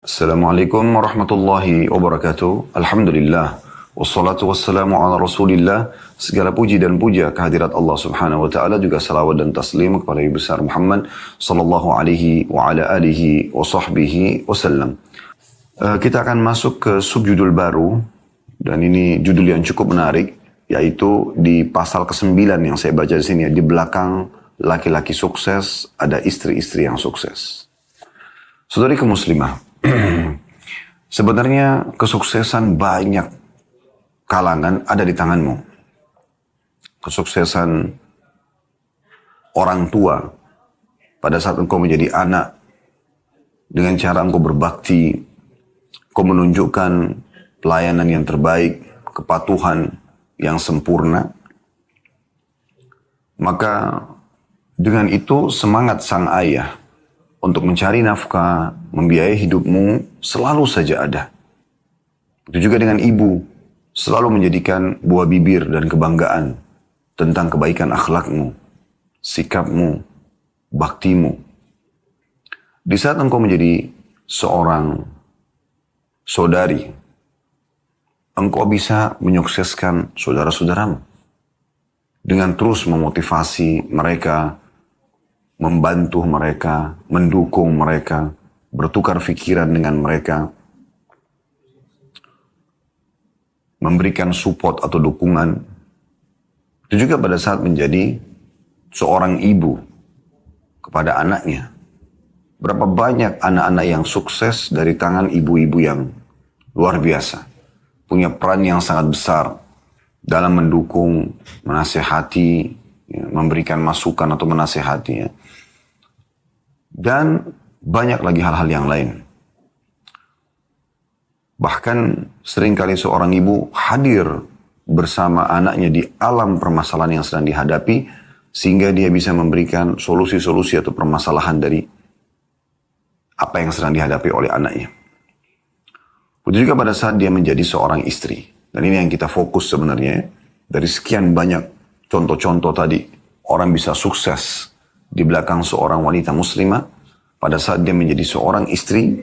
Assalamualaikum warahmatullahi wabarakatuh. Alhamdulillah. Wassalatu wassalamu ala rasulillah. Segala puji dan puja kehadirat Allah subhanahu wa ta'ala. Juga salawat dan taslim kepada Nabi besar Muhammad sallallahu alaihi wa ala alihi wa sahbihi wasallam. Kita akan masuk ke subjudul baru. Dan ini judul yang cukup menarik. Yaitu di pasal ke-9 yang saya baca di sini. Di belakang laki-laki sukses ada istri-istri yang sukses. Saudariku muslimah. Sebenarnya kesuksesan banyak kalangan ada di tanganmu. Kesuksesan orang tua pada saat engkau menjadi anak, dengan cara engkau berbakti, engkau menunjukkan pelayanan yang terbaik, kepatuhan yang sempurna, maka dengan itu semangat sang ayah untuk mencari nafkah, membiayai hidupmu, selalu saja ada. Itu juga dengan ibu, selalu menjadikan buah bibir dan kebanggaan tentang kebaikan akhlakmu, sikapmu, baktimu. Di saat engkau menjadi seorang saudari, engkau bisa menyukseskan saudara-saudaramu dengan terus memotivasi mereka, membantu mereka, mendukung mereka, bertukar pikiran dengan mereka, memberikan support atau dukungan. Itu juga pada saat menjadi seorang ibu kepada anaknya. Berapa banyak anak-anak yang sukses dari tangan ibu-ibu yang luar biasa. Punya peran yang sangat besar dalam mendukung, menasehati, memberikan masukan atau menasehati. Dan banyak lagi hal-hal yang lain. Bahkan seringkali seorang ibu hadir bersama anaknya di alam permasalahan yang sedang dihadapi, sehingga dia bisa memberikan solusi-solusi atau permasalahan dari apa yang sedang dihadapi oleh anaknya. Begitu juga pada saat dia menjadi seorang istri. Dan ini yang kita fokus sebenarnya. Dari sekian banyak contoh-contoh tadi, orang bisa sukses di belakang seorang wanita muslimah. Pada saat dia menjadi seorang istri,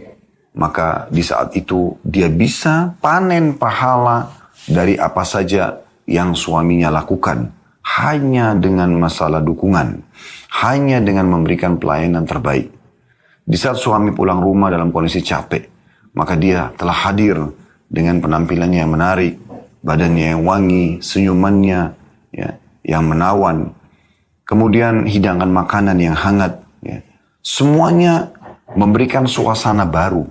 maka di saat itu dia bisa panen pahala dari apa saja yang suaminya lakukan. Hanya dengan masalah dukungan. Hanya dengan memberikan pelayanan terbaik. Di saat suami pulang rumah dalam kondisi capek, maka dia telah hadir dengan penampilannya yang menarik, badannya yang wangi, senyumannya yang menawan. Kemudian hidangan makanan yang hangat. Semuanya memberikan suasana baru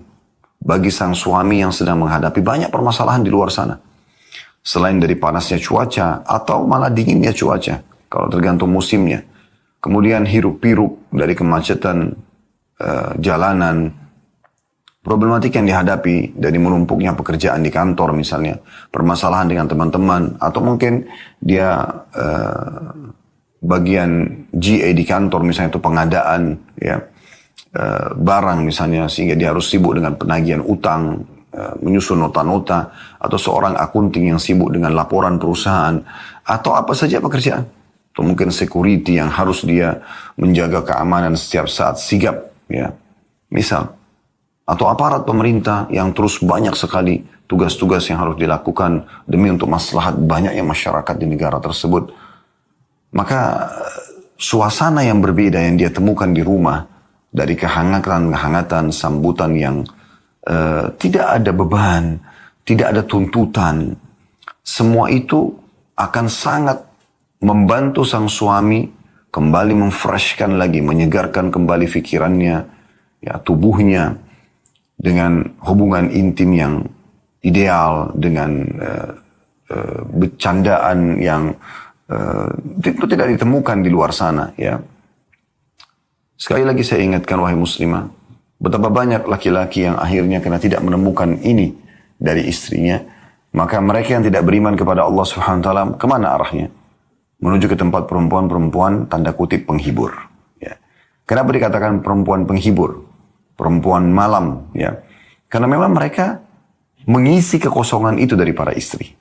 bagi sang suami yang sedang menghadapi banyak permasalahan di luar sana. Selain dari panasnya cuaca atau malah dinginnya cuaca, kalau tergantung musimnya. Kemudian hiruk-pikuk dari kemacetan jalanan, problematik yang dihadapi dari menumpuknya pekerjaan di kantor misalnya, permasalahan dengan teman-teman, atau mungkin dia bagian GA di kantor misalnya itu pengadaan barang misalnya, sehingga dia harus sibuk dengan penagihan utang, menyusun nota-nota, atau seorang akunting yang sibuk dengan laporan perusahaan, atau apa saja pekerjaan, atau mungkin security yang harus dia menjaga keamanan setiap saat sigap misal, atau aparat pemerintah yang terus banyak sekali tugas-tugas yang harus dilakukan demi untuk maslahat banyaknya masyarakat di negara tersebut. Maka suasana yang berbeda yang dia temukan di rumah, dari kehangatan sambutan yang tidak ada beban, tidak ada tuntutan, semua itu akan sangat membantu sang suami kembali memfreshkan lagi, menyegarkan kembali pikirannya, tubuhnya, dengan hubungan intim yang ideal, dengan bercandaan yang itu tidak ditemukan di luar sana. Sekali lagi saya ingatkan wahai muslimah, betapa banyak laki-laki yang akhirnya karena tidak menemukan ini dari istrinya, maka mereka yang tidak beriman kepada Allah Subhanahu wa taala, kemana arahnya? Menuju ke tempat perempuan-perempuan tanda kutip penghibur. Kenapa dikatakan perempuan penghibur? Perempuan malam. Karena memang mereka mengisi kekosongan itu dari para istri.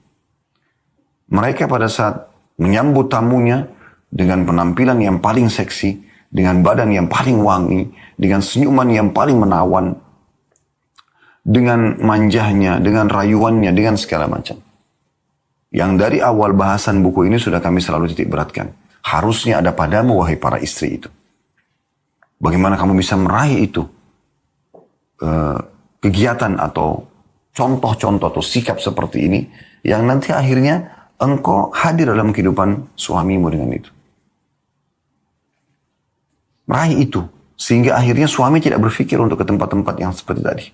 Mereka pada saat menyambut tamunya dengan penampilan yang paling seksi, dengan badan yang paling wangi, dengan senyuman yang paling menawan, dengan manjahnya, dengan rayuannya, dengan segala macam. Yang dari awal bahasan buku ini sudah kami selalu titik beratkan. Harusnya ada padamu, wahai para istri itu. Bagaimana kamu bisa meraih itu? Kegiatan atau contoh-contoh atau sikap seperti ini, yang nanti akhirnya engkau hadir dalam kehidupan suamimu dengan itu. Meraih itu. Sehingga akhirnya suami tidak berpikir untuk ke tempat-tempat yang seperti tadi.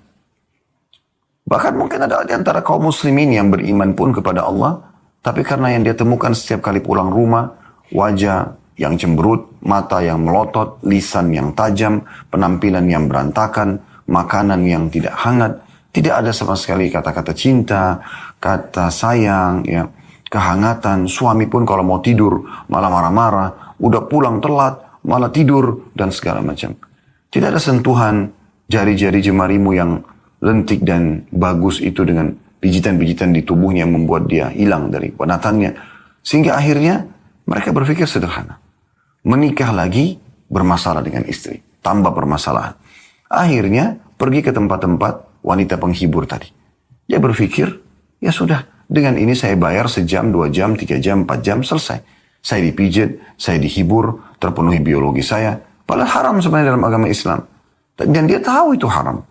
Bahkan mungkin ada di antara kaum muslimin yang beriman pun kepada Allah, tapi karena yang dia temukan setiap kali pulang rumah, wajah yang cemberut, mata yang melotot, lisan yang tajam, penampilan yang berantakan, makanan yang tidak hangat, tidak ada sama sekali kata-kata cinta, kata sayang, ya, kehangatan. Suami pun kalau mau tidur malah marah-marah, udah pulang telat, malah tidur, dan segala macam. Tidak ada sentuhan jari-jari jemarimu yang lentik dan bagus itu dengan pijitan-pijitan di tubuhnya yang membuat dia hilang dari kepenatannya. Sehingga akhirnya mereka berpikir sederhana. Menikah lagi bermasalah dengan istri. Tambah permasalahan. Akhirnya pergi ke tempat-tempat wanita penghibur tadi. Dia berpikir, ya sudah, dengan ini saya bayar sejam, 2 jam, 3 jam, 4 jam, selesai. Saya dipijit, saya dihibur, terpenuhi biologi saya. Padahal haram sebenarnya dalam agama Islam. Dan dia tahu itu haram.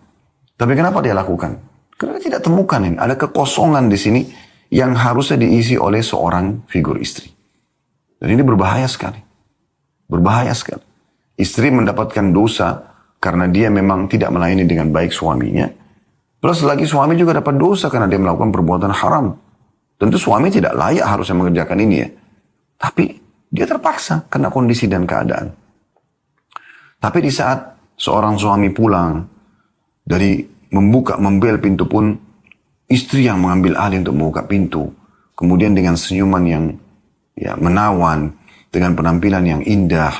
Tapi kenapa dia lakukan? Karena dia tidak temukan ini. Ada kekosongan di sini yang harusnya diisi oleh seorang figur istri. Dan ini berbahaya sekali. Berbahaya sekali. Istri mendapatkan dosa karena dia memang tidak melayani dengan baik suaminya. Plus lagi suami juga dapat dosa karena dia melakukan perbuatan haram. Tentu suami tidak layak harusnya mengerjakan ini ya. Tapi dia terpaksa karena kondisi dan keadaan. Tapi di saat seorang suami pulang dari membel pintu pun, istri yang mengambil alih untuk membuka pintu. Kemudian dengan senyuman yang ya menawan, dengan penampilan yang indah,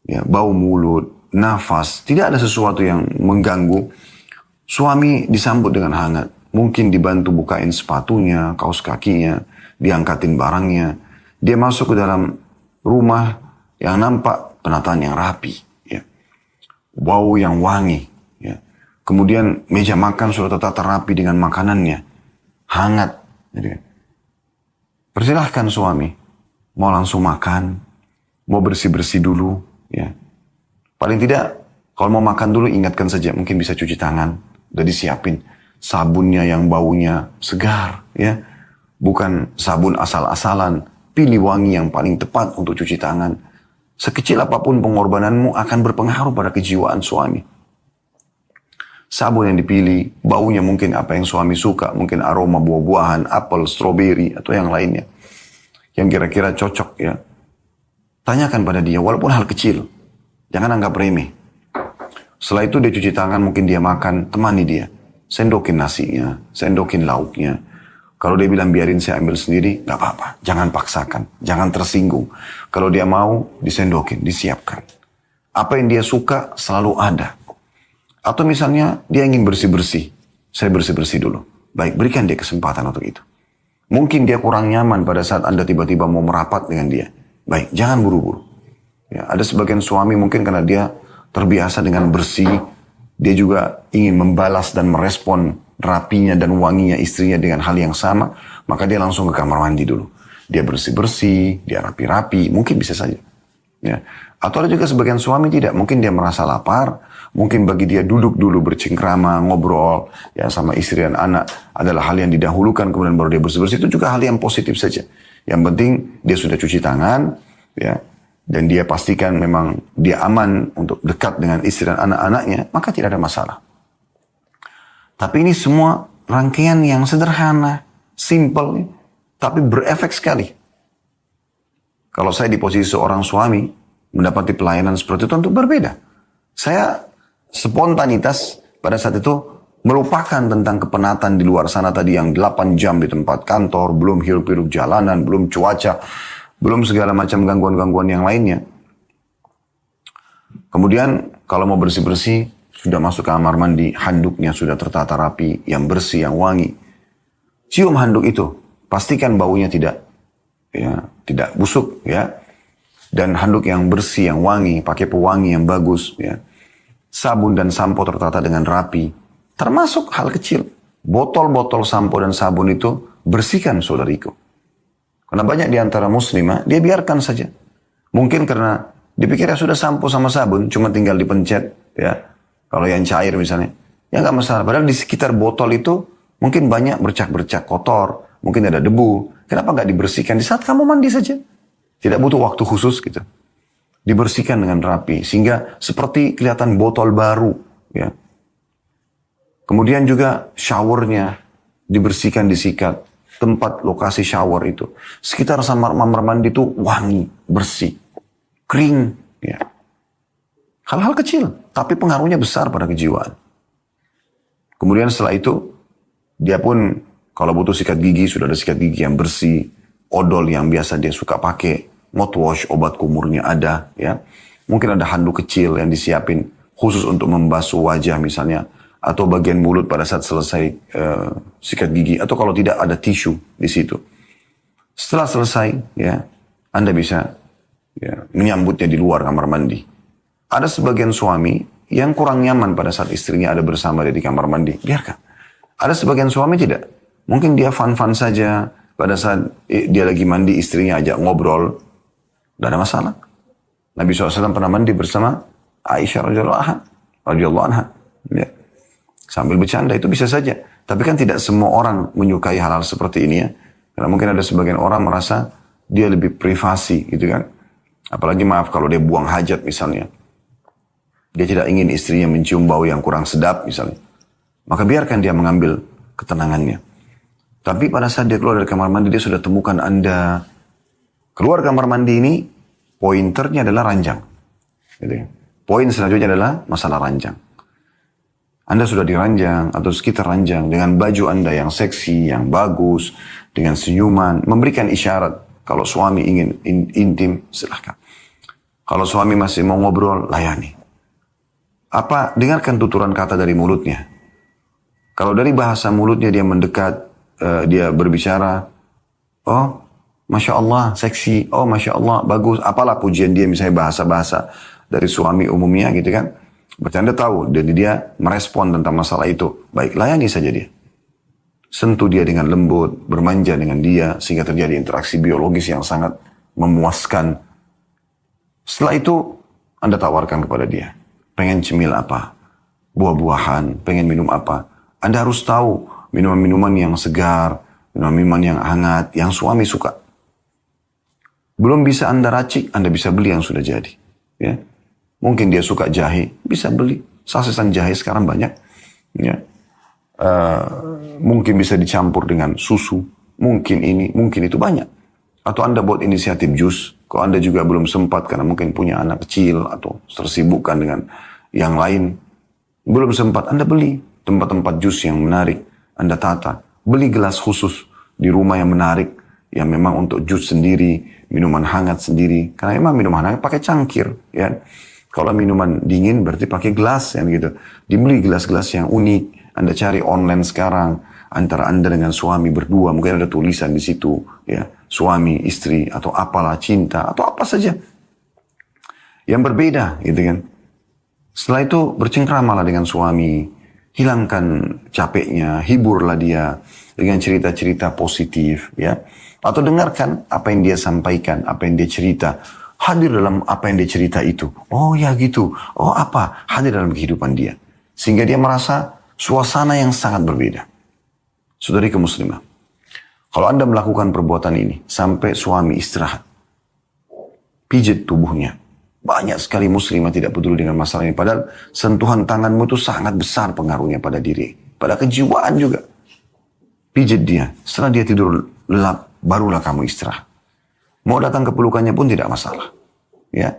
ya bau mulut, nafas, tidak ada sesuatu yang mengganggu. Suami disambut dengan hangat. Mungkin dibantu bukain sepatunya, kaos kakinya, diangkatin barangnya. Dia masuk ke dalam rumah yang nampak penataan yang rapi, ya. Bau yang wangi, ya. Kemudian meja makan sudah tertata rapi dengan makanannya, hangat. Jadi, persilahkan suami, mau langsung makan, mau bersih-bersih dulu, ya. Paling tidak, kalau mau makan dulu ingatkan saja, mungkin bisa cuci tangan, udah disiapin sabunnya yang baunya segar, ya. Bukan sabun asal-asalan. Pilih wangi yang paling tepat untuk cuci tangan. Sekecil apapun pengorbananmu akan berpengaruh pada kejiwaan suami. Sabun yang dipilih, baunya mungkin apa yang suami suka. Mungkin aroma buah-buahan, apel, stroberi, atau yang lainnya. Yang kira-kira cocok ya. Tanyakan pada dia, walaupun hal kecil. Jangan anggap remeh. Setelah itu dia cuci tangan, mungkin dia makan, temani dia. Sendokin nasinya, sendokin lauknya. Kalau dia bilang biarin saya ambil sendiri, gak apa-apa. Jangan paksakan, jangan tersinggung. Kalau dia mau, disendokin, disiapkan. Apa yang dia suka selalu ada. Atau misalnya dia ingin bersih-bersih. Saya bersih-bersih dulu. Baik, berikan dia kesempatan untuk itu. Mungkin dia kurang nyaman pada saat Anda tiba-tiba mau merapat dengan dia. Baik, jangan buru-buru. Ya, ada sebagian suami mungkin karena dia terbiasa dengan bersih. Dia juga ingin membalas dan merespon rapinya dan wanginya istrinya dengan hal yang sama, maka dia langsung ke kamar mandi dulu. Dia bersih-bersih, dia rapi-rapi, mungkin bisa saja. Ya. Atau ada juga sebagian suami tidak, mungkin dia merasa lapar, mungkin bagi dia duduk dulu bercengkrama, ngobrol ya sama istri dan anak adalah hal yang didahulukan, kemudian baru dia bersih-bersih, itu juga hal yang positif saja. Yang penting dia sudah cuci tangan, ya, dan dia pastikan memang dia aman untuk dekat dengan istri dan anak-anaknya, maka tidak ada masalah. Tapi ini semua rangkaian yang sederhana, simple, tapi berefek sekali. Kalau saya di posisi seorang suami, mendapati pelayanan seperti itu tentu berbeda. Saya spontanitas pada saat itu melupakan tentang kepenatan di luar sana tadi yang 8 jam di tempat kantor, belum hiruk-pikuk jalanan, belum cuaca, belum segala macam gangguan-gangguan yang lainnya. Kemudian kalau mau bersih-bersih, sudah masuk ke kamar mandi, handuknya sudah tertata rapi, yang bersih, yang wangi. Cium handuk itu, pastikan baunya tidak busuk, ya. Dan handuk yang bersih, yang wangi, pakai pewangi yang bagus, ya. Sabun dan sampo tertata dengan rapi. Termasuk hal kecil. Botol-botol sampo dan sabun itu bersihkan saudariku. Karena banyak di antara muslimah, dia biarkan saja. Mungkin karena dipikirnya sudah sampo sama sabun, cuma tinggal dipencet. Ya, kalau yang cair misalnya, ya nggak masalah. Padahal di sekitar botol itu mungkin banyak bercak-bercak kotor, mungkin ada debu. Kenapa nggak dibersihkan di saat kamu mandi saja? Tidak butuh waktu khusus gitu. Dibersihkan dengan rapi, sehingga seperti kelihatan botol baru. Ya. Kemudian juga showernya dibersihkan, disikat. Tempat lokasi shower itu. Sekitar kamar mandi itu wangi, bersih, kering. Ya. Hal-hal kecil, tapi pengaruhnya besar pada kejiwaan. Kemudian setelah itu, dia pun kalau butuh sikat gigi, sudah ada sikat gigi yang bersih. Odol yang biasa dia suka pakai. Mouthwash, obat kumurnya ada. Ya. Mungkin ada handuk kecil yang disiapin khusus untuk membasuh wajah misalnya. Atau bagian mulut pada saat selesai sikat gigi, atau kalau tidak ada tisu di situ. Setelah selesai, ya, Anda bisa ya, menyambutnya di luar kamar mandi. Ada sebagian suami yang kurang nyaman pada saat istrinya ada bersama dia di kamar mandi, biarkan. Ada sebagian suami tidak. Mungkin dia fun-fun saja pada saat dia lagi mandi, istrinya ajak ngobrol, tidak ada masalah. Nabi SAW pernah mandi bersama Aisyah radhiyallahu anha. Ya. Sambil bercanda itu bisa saja. Tapi kan tidak semua orang menyukai hal-hal seperti ini ya. Karena mungkin ada sebagian orang merasa dia lebih privasi gitu kan. Apalagi maaf kalau dia buang hajat misalnya. Dia tidak ingin istrinya mencium bau yang kurang sedap misalnya. Maka biarkan dia mengambil ketenangannya. Tapi pada saat dia keluar dari kamar mandi, dia sudah temukan Anda. Keluar kamar mandi ini, pointernya adalah ranjang. Gitu. Poin selanjutnya adalah masalah ranjang. Anda sudah diranjang atau sekitar ranjang dengan baju Anda yang seksi, yang bagus, dengan senyuman, memberikan isyarat. Kalau suami ingin intim, silahkan. Kalau suami masih mau ngobrol, layani. Dengarkan tuturan kata dari mulutnya. Kalau dari bahasa mulutnya dia mendekat, dia berbicara, oh, Masya Allah, seksi, oh, Masya Allah, bagus. Apalah pujian dia, misalnya bahasa-bahasa dari suami umumnya gitu kan. Berarti Anda tahu, dan dia merespon tentang masalah itu. Baik, layani saja dia. Sentuh dia dengan lembut, bermanja dengan dia, sehingga terjadi interaksi biologis yang sangat memuaskan. Setelah itu, Anda tawarkan kepada dia. Pengen cemil apa? Buah-buahan, pengen minum apa? Anda harus tahu minuman-minuman yang segar, minuman-minuman yang hangat, yang suami suka. Belum bisa Anda racik, Anda bisa beli yang sudah jadi. Ya. Mungkin dia suka jahe, bisa beli. Sasesan jahe sekarang banyak. Ya. Mungkin bisa dicampur dengan susu. Mungkin ini, mungkin itu banyak. Atau Anda buat inisiatif jus. Kalau Anda juga belum sempat karena mungkin punya anak kecil atau tersibukkan dengan yang lain. Belum sempat, Anda beli tempat-tempat jus yang menarik. Anda tata. Beli gelas khusus di rumah yang menarik. Yang memang untuk jus sendiri, minuman hangat sendiri. Karena memang minuman hangat pakai cangkir. Ya. Kalau minuman dingin berarti pakai gelas yang gitu. Dibeli gelas-gelas yang unik. Anda cari online sekarang antara Anda dengan suami berdua, mungkin ada tulisan di situ, ya, suami, istri atau apalah cinta atau apa saja yang berbeda, gitu kan. Setelah itu bercengkramalah dengan suami, hilangkan capeknya, hiburlah dia dengan cerita-cerita positif, ya. Atau dengarkan apa yang dia sampaikan, apa yang dia cerita. Hadir dalam apa yang dia cerita itu. Oh ya gitu. Oh apa? Hadir dalam kehidupan dia. Sehingga dia merasa suasana yang sangat berbeda. Saudariku muslimah. Kalau Anda melakukan perbuatan ini sampai suami istirahat. Pijit tubuhnya. Banyak sekali muslimah tidak peduli dengan masalah ini. Padahal sentuhan tanganmu itu sangat besar pengaruhnya pada diri. Pada kejiwaan juga. Pijit dia. Setelah dia tidur lelap, barulah kamu istirahat. Mau datang ke pelukannya pun tidak masalah. Ya.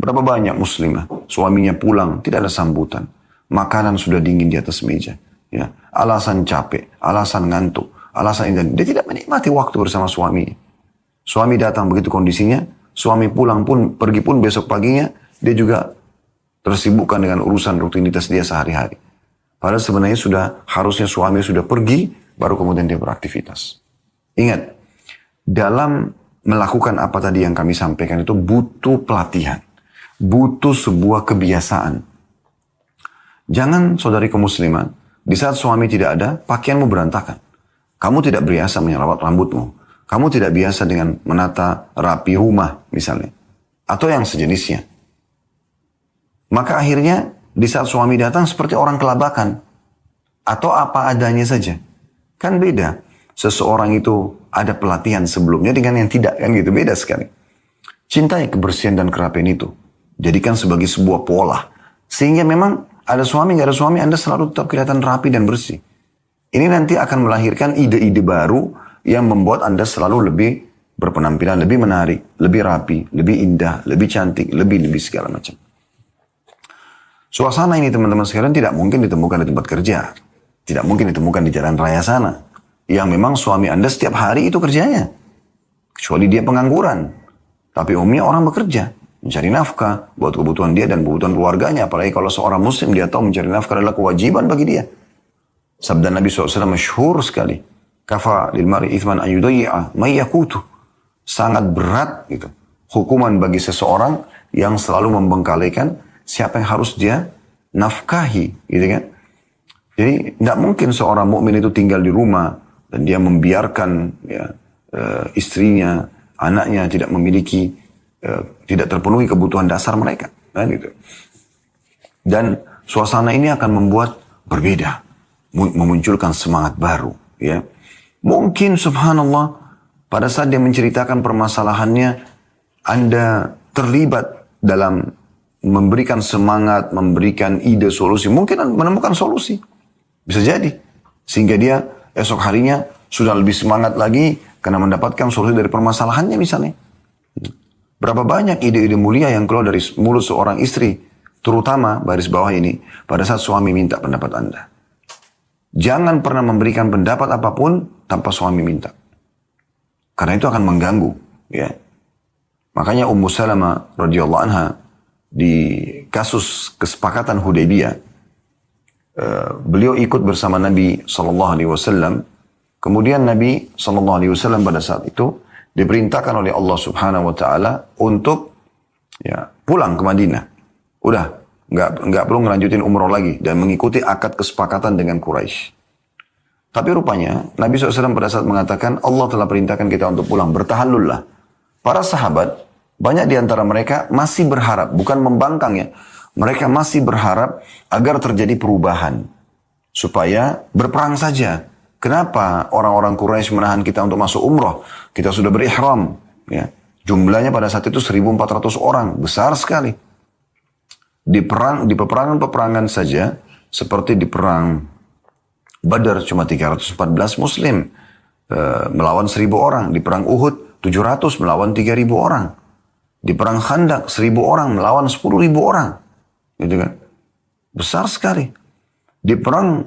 Berapa banyak muslimah, suaminya pulang, tidak ada sambutan. Makanan sudah dingin di atas meja. Ya. Alasan capek, alasan ngantuk, alasan ini. Dia tidak menikmati waktu bersama suami. Suami datang begitu kondisinya, suami pulang pun, pergi pun besok paginya, dia juga tersibukkan dengan urusan rutinitas dia sehari-hari. Padahal sebenarnya harusnya suami sudah pergi, baru kemudian dia beraktivitas. Ingat, dalam melakukan apa tadi yang kami sampaikan itu butuh pelatihan. Butuh sebuah kebiasaan. Jangan saudariku muslimat, Di saat suami tidak ada, pakaianmu berantakan. Kamu tidak biasa merawat rambutmu. Kamu tidak biasa dengan menata rapi rumah misalnya. Atau yang sejenisnya. Maka akhirnya di saat suami datang seperti orang kelabakan. Atau apa adanya saja. Kan beda. Seseorang itu ada pelatihan sebelumnya dengan yang tidak. Kan gitu, beda sekali. Cintai kebersihan dan kerapian itu. Jadikan sebagai sebuah pola. Sehingga memang ada suami, nggak ada suami, Anda selalu tetap kelihatan rapi dan bersih. Ini nanti akan melahirkan ide-ide baru yang membuat Anda selalu lebih berpenampilan, lebih menarik, lebih rapi, lebih indah, lebih cantik, lebih segala macam. Suasana ini teman-teman sekalian tidak mungkin ditemukan di tempat kerja. Tidak mungkin ditemukan di jalan raya sana. Yang memang suami Anda setiap hari itu kerjanya. Kecuali dia pengangguran. Tapi umumnya orang bekerja. Mencari nafkah buat kebutuhan dia dan kebutuhan keluarganya. Apalagi kalau seorang muslim dia tahu mencari nafkah adalah kewajiban bagi dia. Sabda Nabi SAW masyhur sekali. Kafa lil mar'i ithman ayyudayya may yakutu. Sangat berat gitu. Hukuman bagi seseorang yang selalu membengkalikan siapa yang harus dia nafkahi. Gitu kan. Jadi tidak mungkin seorang mukmin itu tinggal di rumah dan dia membiarkan ya, istrinya, anaknya tidak memiliki tidak terpenuhi kebutuhan dasar mereka. Nah, gitu. Dan suasana ini akan membuat berbeda. Memunculkan semangat baru. Ya. Mungkin subhanallah pada saat dia menceritakan permasalahannya, Anda terlibat dalam memberikan semangat, memberikan ide solusi. Mungkin menemukan solusi. Bisa jadi. Sehingga dia esok harinya sudah lebih semangat lagi karena mendapatkan solusi dari permasalahannya misalnya. Berapa banyak ide-ide mulia yang keluar dari mulut seorang istri, terutama baris bawah ini, pada saat suami minta pendapat Anda. Jangan pernah memberikan pendapat apapun tanpa suami minta. Karena itu akan mengganggu. Ya. Makanya Ummu Salamah radhiyallahu anha di kasus kesepakatan Hudaybiyah, beliau ikut bersama Nabi SAW. Kemudian Nabi SAW pada saat itu diperintahkan oleh Allah Subhanahu wa taala untuk ya, pulang ke Madinah. Udah, nggak perlu ngelanjutin umroh lagi dan mengikuti akad kesepakatan dengan Quraisy. Tapi rupanya Nabi SAW pada saat mengatakan Allah telah perintahkan kita untuk pulang, bertahanullah. Para sahabat, banyak di antara mereka masih berharap, bukan membangkang ya. Mereka masih berharap agar terjadi perubahan. Supaya berperang saja. Kenapa orang-orang Quraisy menahan kita untuk masuk umroh? Kita sudah berihram. Ya. Jumlahnya pada saat itu 1.400 orang. Besar sekali. Di peperangan-peperangan saja, seperti di perang Badar cuma 314 muslim. Melawan 1.000 orang. Di perang Uhud 700 melawan 3.000 orang. Di perang Khandak 1.000 orang melawan 10.000 orang. Gitu kan. Besar sekali. Di perang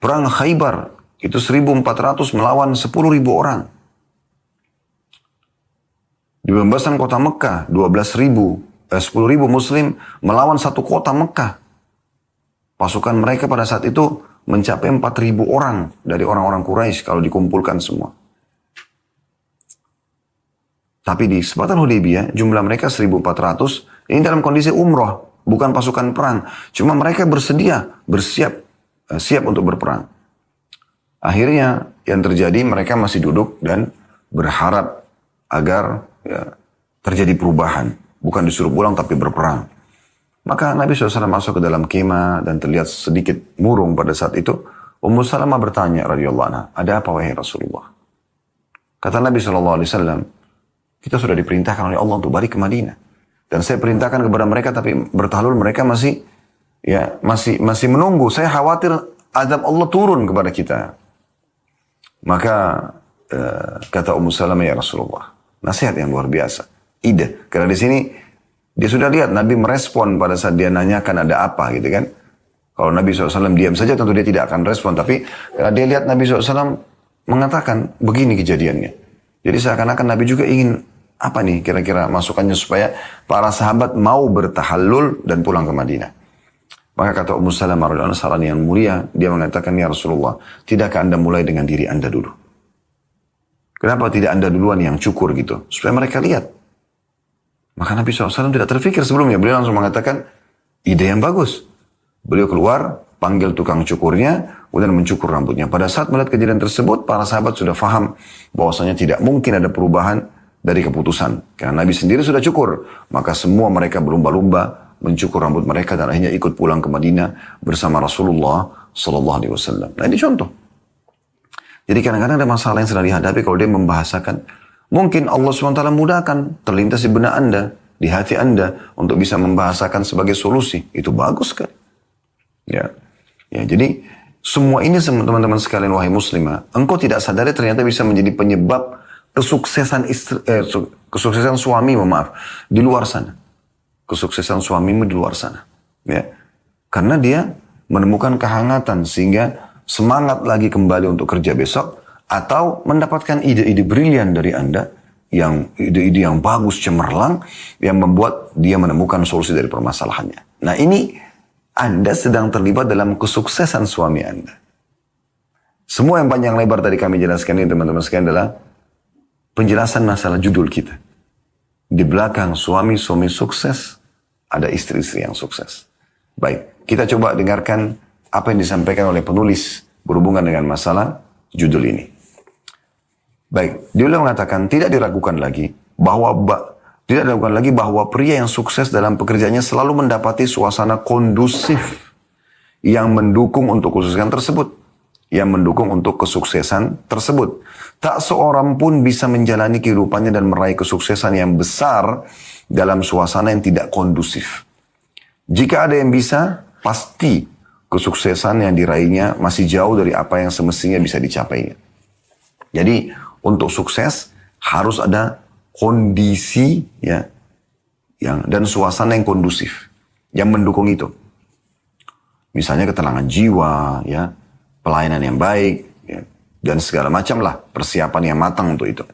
Khaybar itu 1.400 melawan 10.000 orang. Di pembebasan kota Mekah 10.000 muslim melawan satu kota Mekah. Pasukan mereka pada saat itu mencapai 4.000 orang dari orang-orang Quraisy kalau dikumpulkan semua. Tapi di kesempatan Hudaybiyah jumlah mereka 1.400. Ini dalam kondisi umroh, bukan pasukan perang. Cuma mereka siap untuk berperang. Akhirnya yang terjadi mereka masih duduk dan berharap agar ya, terjadi perubahan. Bukan disuruh pulang tapi berperang. Maka Nabi SAW masuk ke dalam kemah dan terlihat sedikit murung pada saat itu. Ummu Salamah bertanya radhiyallahu anha, ada apa wahai Rasulullah? Kata Nabi SAW, kita sudah diperintahkan oleh Allah untuk balik ke Madinah. Dan saya perintahkan kepada mereka tapi bertahlul mereka masih menunggu. Saya khawatir azab Allah turun kepada kita. Maka kata Ummu Salamah, ya Rasulullah, nasihat yang luar biasa. Ide. Karena di sini dia sudah lihat Nabi merespon pada saat dia nanyakan ada apa gitu kan. Kalau Nabi SAW diam saja tentu dia tidak akan respon. Tapi dia lihat Nabi SAW mengatakan begini kejadiannya. Jadi seakan-akan Nabi juga ingin apa nih kira-kira masukannya supaya para sahabat mau bertahallul dan pulang ke Madinah. Maka kata Ummu Salamah radhiyallahu anha saran yang mulia, dia mengatakan, ya Rasulullah, tidakkah Anda mulai dengan diri Anda dulu? Kenapa tidak Anda duluan yang cukur gitu? Supaya mereka lihat. Maka Nabi SAW tidak terfikir sebelumnya. Beliau langsung mengatakan, ide yang bagus. Beliau keluar, panggil tukang cukurnya, kemudian mencukur rambutnya. Pada saat melihat kejadian tersebut, para sahabat sudah faham bahwasanya tidak mungkin ada perubahan dari keputusan. Karena Nabi sendiri sudah cukur. Maka semua mereka berlumba-lumba mencukur rambut mereka dan akhirnya ikut pulang ke Madinah bersama Rasulullah Sallallahu Alaihi Wasallam. Nah ini contoh. Jadi kadang-kadang ada masalah yang sedang dihadapi kalau dia membahasakan. Mungkin Allah SWT mudahkan terlintas di benak Anda, di hati Anda untuk bisa membahasakan sebagai solusi. Itu bagus kan? Ya, jadi semua ini teman-teman sekalian wahai muslimah, engkau tidak sadari ternyata bisa menjadi penyebab kesuksesan suami, di luar sana. Kesuksesan suamimu di luar sana. Ya, karena dia menemukan kehangatan sehingga semangat lagi kembali untuk kerja besok, atau mendapatkan ide-ide brilian dari Anda, ide-ide yang bagus, cemerlang, yang membuat dia menemukan solusi dari permasalahannya. Nah ini Anda sedang terlibat dalam kesuksesan suami Anda. Semua yang panjang lebar tadi kami jelaskan ini teman-teman sekalian adalah penjelasan masalah judul kita. Di belakang suami-suami sukses, ada istri-istri yang sukses. Baik, kita coba dengarkan apa yang disampaikan oleh penulis berhubungan dengan masalah judul ini. Baik, dia mengatakan tidak diragukan lagi bahwa pria yang sukses dalam pekerjaannya selalu mendapati suasana kondusif yang mendukung untuk kesuksesan tersebut. Tak seorang pun bisa menjalani kehidupannya dan meraih kesuksesan yang besar dalam suasana yang tidak kondusif. Jika ada yang bisa, pasti kesuksesan yang diraihnya masih jauh dari apa yang semestinya bisa dicapainya. Jadi untuk sukses harus ada kondisi dan suasana yang kondusif yang mendukung itu. Misalnya ketenangan jiwa, pelayanan yang baik, dan segala macam lah persiapan yang matang untuk itu.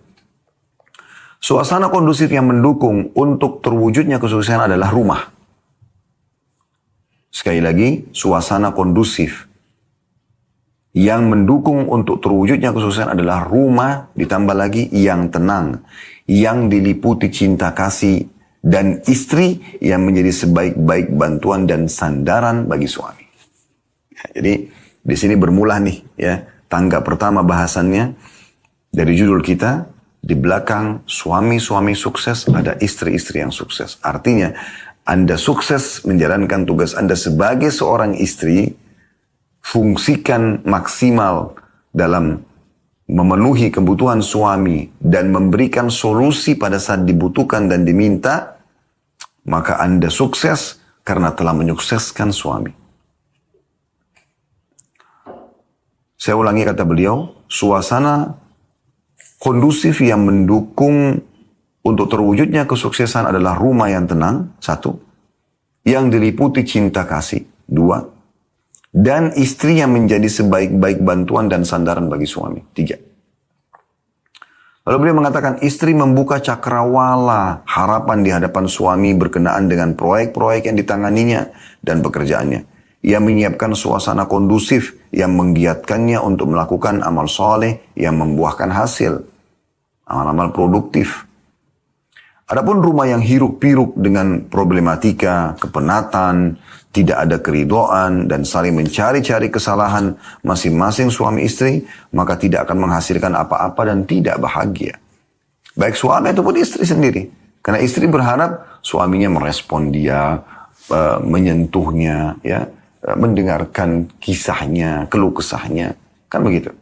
Suasana kondusif yang mendukung untuk terwujudnya kesuksesan adalah rumah. Sekali lagi, suasana kondusif yang mendukung untuk terwujudnya kesuksesan adalah rumah, ditambah lagi yang tenang, yang diliputi cinta kasih, dan istri yang menjadi sebaik-baik bantuan dan sandaran bagi suami. Jadi di sini bermula nih tangga pertama bahasannya dari judul kita. Di belakang suami-suami sukses ada istri-istri yang sukses. Artinya Anda sukses menjalankan tugas Anda sebagai seorang istri, fungsikan maksimal dalam memenuhi kebutuhan suami dan memberikan solusi pada saat dibutuhkan dan diminta, maka Anda sukses karena telah menyukseskan suami. Saya ulangi kata beliau, suasana kondusif yang mendukung untuk terwujudnya kesuksesan adalah rumah yang tenang, 1. Yang diliputi cinta kasih, 2. Dan istri yang menjadi sebaik-baik bantuan dan sandaran bagi suami, 3. Lalu beliau mengatakan istri membuka cakrawala harapan di hadapan suami berkenaan dengan proyek-proyek yang ditanganinya dan pekerjaannya. Ia menyiapkan suasana kondusif yang menggiatkannya untuk melakukan amal soleh yang membuahkan hasil. Amal-amal produktif. Adapun rumah yang hiruk-pikuk dengan problematika, kepenatan, tidak ada keridhaan, dan saling mencari-cari kesalahan masing-masing suami istri, maka tidak akan menghasilkan apa-apa dan tidak bahagia. Baik suami ataupun istri sendiri. Karena istri berharap suaminya merespon dia, menyentuhnya, mendengarkan kisahnya, keluh kesahnya. Kan begitu.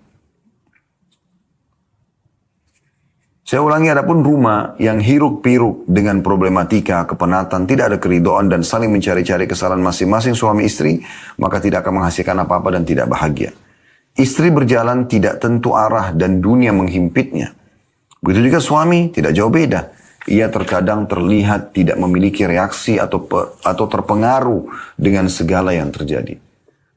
Saya ulangi, adapun rumah yang hiruk-pikuk dengan problematika, kepenatan, tidak ada keridhaan dan saling mencari-cari kesalahan masing-masing suami istri, maka tidak akan menghasilkan apa-apa dan tidak bahagia. Istri berjalan tidak tentu arah dan dunia menghimpitnya. Begitu juga suami, tidak jauh beda. Ia terkadang terlihat tidak memiliki reaksi atau terpengaruh dengan segala yang terjadi.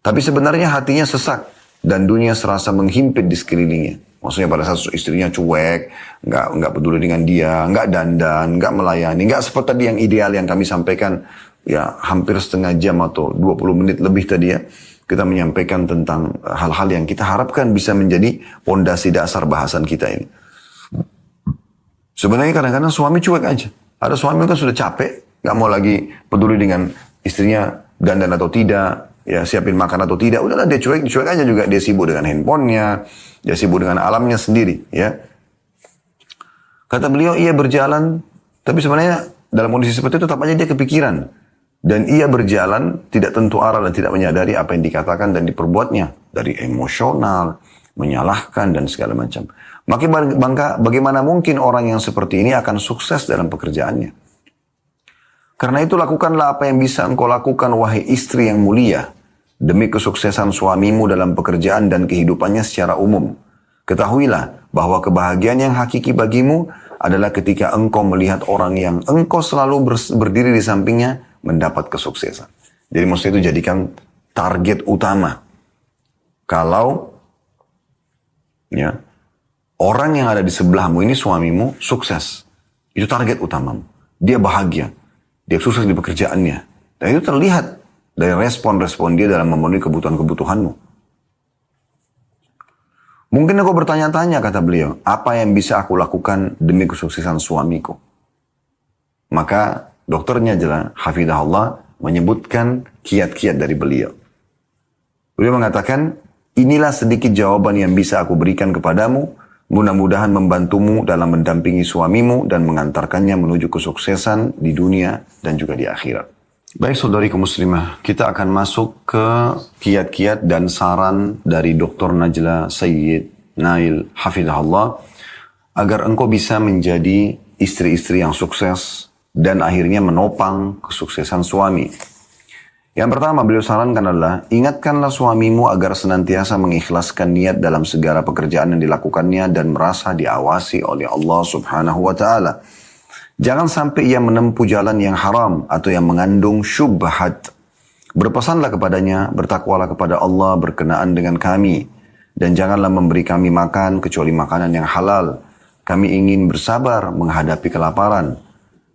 Tapi sebenarnya hatinya sesak dan dunia serasa menghimpit di sekelilingnya. Maksudnya pada saat istrinya cuek, nggak peduli dengan dia, nggak dandan, nggak melayani, nggak seperti tadi yang ideal yang kami sampaikan, hampir setengah jam atau 20 menit lebih tadi kita menyampaikan tentang hal-hal yang kita harapkan bisa menjadi pondasi dasar bahasan kita ini. Sebenarnya kadang-kadang suami cuek aja. Ada suami kan sudah capek, nggak mau lagi peduli dengan istrinya dandan atau tidak, ya siapin makan atau tidak. Udahlah dia cuek aja juga. Dia sibuk dengan handphonenya, dia sibuk dengan alamnya sendiri. Ya. Kata beliau, ia berjalan, tapi sebenarnya dalam kondisi seperti itu tetap aja dia kepikiran. Dan ia berjalan tidak tentu arah dan tidak menyadari apa yang dikatakan dan diperbuatnya. Dari emosional, menyalahkan dan segala macam. Maka bagaimana mungkin orang yang seperti ini akan sukses dalam pekerjaannya? Karena itu lakukanlah apa yang bisa engkau lakukan wahai istri yang mulia. Demi kesuksesan suamimu dalam pekerjaan dan kehidupannya secara umum. Ketahuilah bahwa kebahagiaan yang hakiki bagimu adalah ketika engkau melihat orang yang engkau selalu berdiri di sampingnya mendapat kesuksesan. Jadi maksudnya itu jadikan target utama. Kalau ya, orang yang ada di sebelahmu ini suamimu sukses. Itu target utamamu. Dia bahagia. Dia sukses di pekerjaannya. Dan itu terlihat dari respon-respon dia dalam memenuhi kebutuhan-kebutuhanmu. Mungkin aku bertanya-tanya, kata beliau, apa yang bisa aku lakukan demi kesuksesan suamiku? Maka dokternya jelas, hafidhahullah, menyebutkan kiat-kiat dari beliau. Beliau mengatakan, inilah sedikit jawaban yang bisa aku berikan kepadamu, mudah-mudahan membantumu dalam mendampingi suamimu dan mengantarkannya menuju kesuksesan di dunia dan juga di akhirat. Baik saudariku muslimah, kita akan masuk ke kiat-kiat dan saran dari Dr. Najla Sayyid Nail hafizahullah agar engkau bisa menjadi istri-istri yang sukses dan akhirnya menopang kesuksesan suami. Yang pertama beliau sarankan adalah, ingatkanlah suamimu agar senantiasa mengikhlaskan niat dalam segala pekerjaan yang dilakukannya dan merasa diawasi oleh Allah subhanahu wa ta'ala. Jangan sampai ia menempuh jalan yang haram atau yang mengandung syubhat. Berpesanlah kepadanya, bertakwalah kepada Allah berkenaan dengan kami. Dan janganlah memberi kami makan kecuali makanan yang halal. Kami ingin bersabar menghadapi kelaparan.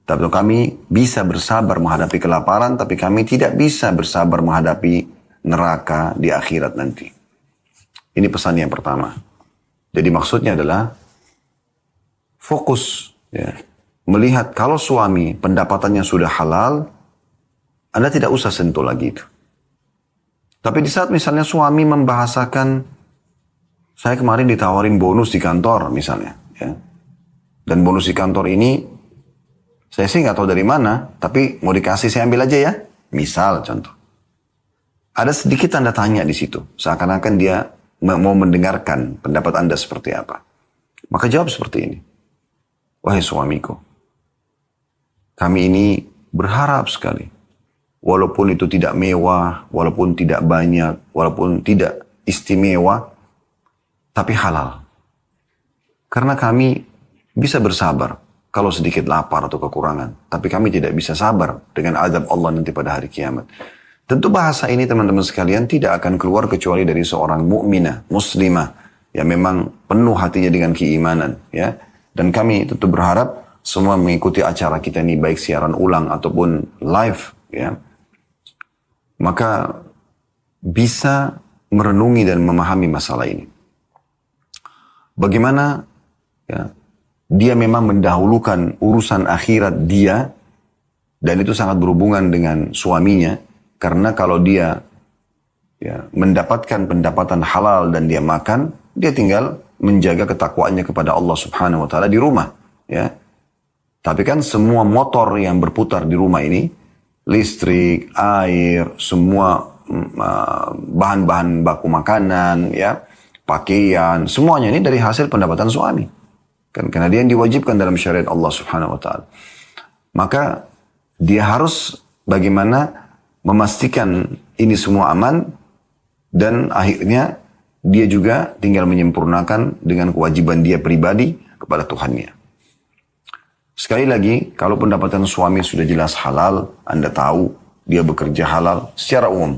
Tapi kami bisa bersabar menghadapi kelaparan, tapi kami tidak bisa bersabar menghadapi neraka di akhirat nanti. Ini pesan yang pertama. Jadi maksudnya adalah fokus. Ya. Melihat kalau suami pendapatannya sudah halal, Anda tidak usah sentuh lagi itu. Tapi di saat misalnya suami membahasakan, saya kemarin ditawarin bonus di kantor misalnya. Ya. Dan bonus di kantor ini, saya sih nggak tahu dari mana, tapi mau dikasih saya ambil aja ya. Misal contoh. Ada sedikit tanda tanya di situ. Seakan-akan dia mau mendengarkan pendapat Anda seperti apa. Maka jawab seperti ini. Wahai suamiku, kami ini berharap sekali. Walaupun itu tidak mewah, walaupun tidak banyak, walaupun tidak istimewa, tapi halal. Karena kami bisa bersabar kalau sedikit lapar atau kekurangan. Tapi kami tidak bisa sabar dengan azab Allah nanti pada hari kiamat. Tentu bahasa ini teman-teman sekalian tidak akan keluar kecuali dari seorang mukminah, muslimah. Yang memang penuh hatinya dengan keimanan. Ya. Dan kami tentu berharap semua mengikuti acara kita ini baik siaran ulang ataupun live. Ya. Maka bisa merenungi dan memahami masalah ini. Bagaimana ya, dia memang mendahulukan urusan akhirat dia, dan itu sangat berhubungan dengan suaminya, karena kalau dia ya, mendapatkan pendapatan halal dan dia makan, dia tinggal menjaga ketakwaannya kepada Allah subhanahu wa ta'ala di rumah. Ya. Tapi kan semua motor yang berputar di rumah ini, listrik, air, semua bahan-bahan baku makanan, ya, pakaian, semuanya ini dari hasil pendapatan suami. Karena dia yang diwajibkan dalam syariat Allah subhanahu wa ta'ala. Maka dia harus bagaimana memastikan ini semua aman. Dan akhirnya dia juga tinggal menyempurnakan dengan kewajiban dia pribadi kepada Tuhannya. Sekali lagi, kalau pendapatan suami sudah jelas halal, Anda tahu dia bekerja halal secara umum.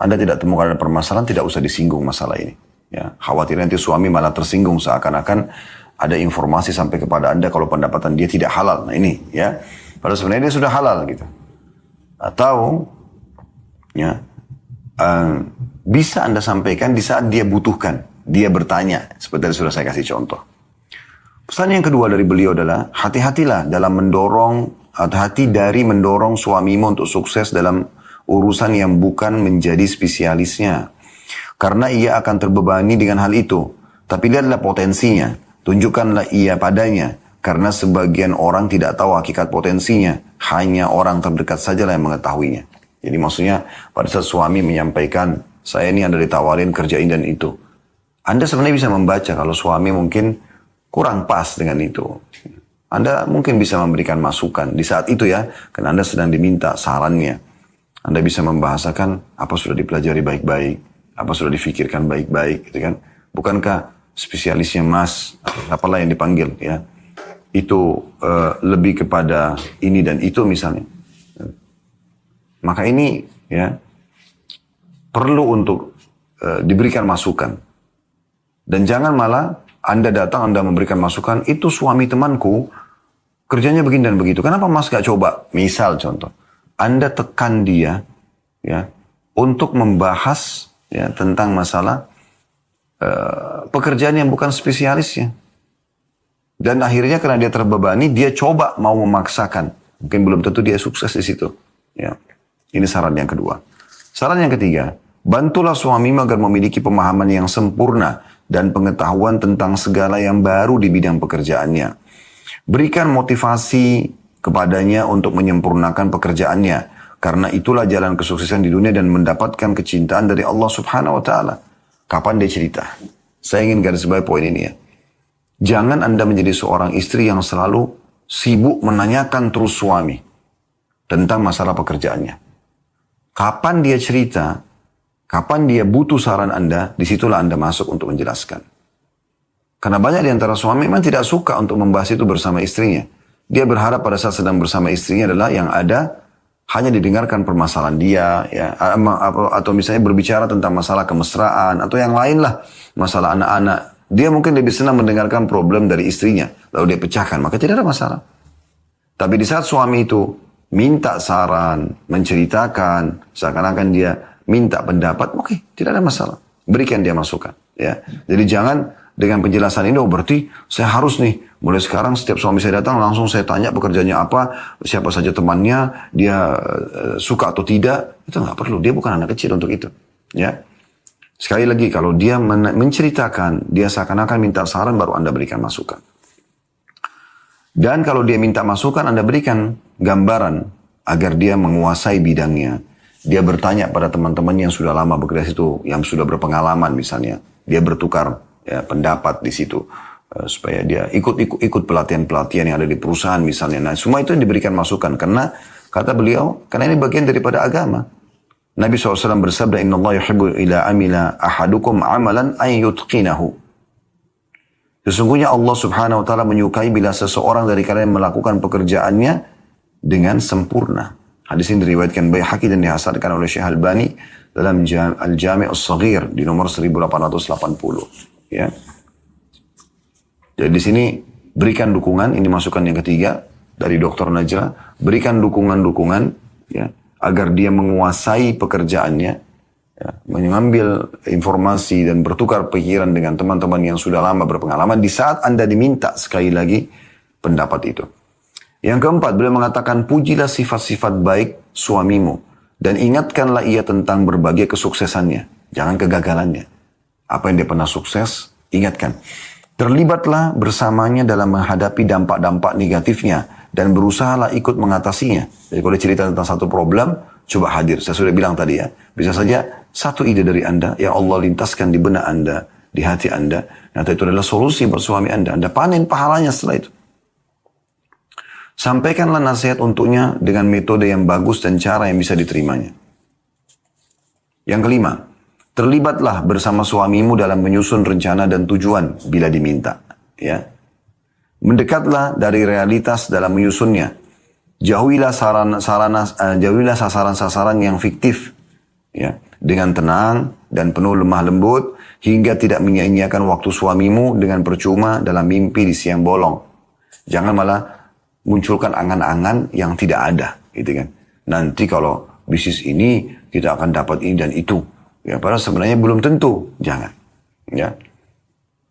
Anda tidak temukan ada permasalahan, tidak usah disinggung masalah ini. Ya, khawatir nanti suami malah tersinggung seakan-akan ada informasi sampai kepada Anda kalau pendapatan dia tidak halal. Nah ini ya. Padahal sebenarnya dia sudah halal gitu. Atau ya, bisa Anda sampaikan di saat dia butuhkan. Dia bertanya. Seperti sudah saya kasih contoh. Pesan yang kedua dari beliau adalah hati-hatilah dalam mendorong, hati-hati dari mendorong suamimu untuk sukses dalam urusan yang bukan menjadi spesialisnya. Karena ia akan terbebani dengan hal itu. Tapi lihatlah potensinya, tunjukkanlah ia padanya. Karena sebagian orang tidak tahu hakikat potensinya, hanya orang terdekat sajalah yang mengetahuinya. Jadi maksudnya pada saat suami menyampaikan, saya ini ada ditawarin kerjain dan itu. Anda sebenarnya bisa membaca kalau suami mungkin kurang pas dengan itu. Anda mungkin bisa memberikan masukan di saat itu ya, karena Anda sedang diminta sarannya. Anda bisa membahasakan apa sudah dipelajari baik-baik, apa sudah difikirkan baik-baik, gitu kan? Bukankah spesialisnya Mas, apalah yang dipanggil ya, itu lebih kepada ini dan itu misalnya. Maka ini ya perlu untuk diberikan masukan. Dan jangan malah Anda datang, Anda memberikan masukan, itu suami temanku, kerjanya begini dan begitu. Kenapa Mas gak coba? Misal contoh, Anda tekan dia ya untuk membahas ya tentang masalah pekerjaan yang bukan spesialisnya. Dan akhirnya karena dia terbebani, dia coba mau memaksakan. Mungkin belum tentu dia sukses di situ. Ya. Ini saran yang kedua. Saran yang ketiga, bantulah suamimu agar memiliki pemahaman yang sempurna dan pengetahuan tentang segala yang baru di bidang pekerjaannya. Berikan motivasi kepadanya untuk menyempurnakan pekerjaannya. Karena itulah jalan kesuksesan di dunia dan mendapatkan kecintaan dari Allah Subhanahu wa Ta'ala. Kapan dia cerita? Saya ingin garis bawahi poin ini ya. Jangan Anda menjadi seorang istri yang selalu sibuk menanyakan terus suami tentang masalah pekerjaannya. Kapan dia cerita, kapan dia butuh saran Anda, disitulah Anda masuk untuk menjelaskan. Karena banyak di antara suami memang tidak suka untuk membahas itu bersama istrinya. Dia berharap pada saat sedang bersama istrinya adalah yang ada hanya didengarkan permasalahan dia, ya, atau misalnya berbicara tentang masalah kemesraan, atau yang lain lah, masalah anak-anak. Dia mungkin lebih senang mendengarkan problem dari istrinya, lalu dia pecahkan, maka tidak ada masalah. Tapi di saat suami itu minta saran, menceritakan, seakan-akan dia minta pendapat, oke, tidak ada masalah. Berikan dia masukan. Ya. Jadi jangan dengan penjelasan ini, oh berarti saya harus nih, mulai sekarang setiap suami saya datang, langsung saya tanya pekerjaannya apa, siapa saja temannya, dia suka atau tidak, itu nggak perlu, dia bukan anak kecil untuk itu. Ya. Sekali lagi, kalau dia menceritakan, dia seakan-akan minta saran, baru Anda berikan masukan. Dan kalau dia minta masukan, Anda berikan gambaran agar dia menguasai bidangnya. Dia bertanya pada teman-teman yang sudah lama bekerja situ, yang sudah berpengalaman misalnya. Dia bertukar ya, pendapat di situ. Supaya dia ikut pelatihan-pelatihan yang ada di perusahaan misalnya. Nah, semua itu diberikan masukan. Karena, kata beliau, karena ini bagian daripada agama. Nabi SAW bersabda, Inna Allah yuhibbu ila amila ahadukum amalan ayyutqinahu. Sesungguhnya Allah Subhanahu wa Ta'ala menyukai bila seseorang dari kalian melakukan pekerjaannya dengan sempurna. Hadis ini diriwayatkan Baihaqi dan dihasankan oleh Syekh Albani dalam Al-Jami' As-Saghir di nomor 1880. Ya. Jadi di sini berikan dukungan, ini masukan yang ketiga dari Dr. Najla, berikan dukungan-dukungan ya, agar dia menguasai pekerjaannya. Ya, mengambil informasi dan bertukar pikiran dengan teman-teman yang sudah lama berpengalaman di saat Anda diminta sekali lagi pendapat itu. Yang keempat, beliau mengatakan, pujilah sifat-sifat baik suamimu dan ingatkanlah ia tentang berbagai kesuksesannya, jangan kegagalannya. Apa yang dia pernah sukses, ingatkan. Terlibatlah bersamanya dalam menghadapi dampak-dampak negatifnya dan berusahalah ikut mengatasinya. Jadi kalau cerita tentang satu problem, coba hadir. Saya sudah bilang tadi ya, bisa saja satu ide dari Anda yang Allah lintaskan di benak Anda, di hati Anda. Nanti itu adalah solusi buat suami Anda. Anda panen pahalanya setelah itu. Sampaikanlah nasihat untuknya dengan metode yang bagus dan cara yang bisa diterimanya. Yang kelima, terlibatlah bersama suamimu dalam menyusun rencana dan tujuan bila diminta. Ya. Mendekatlah dari realitas dalam menyusunnya. Jauhilah sasaran-sasaran yang fiktif. Ya. Dengan tenang dan penuh lemah lembut hingga tidak menyia-nyiakan waktu suamimu dengan percuma dalam mimpi di siang bolong. Jangan malah munculkan angan-angan yang tidak ada, gitu kan. Nanti kalau bisnis ini kita akan dapat ini dan itu. Ya, padahal sebenarnya belum tentu. Jangan. Ya.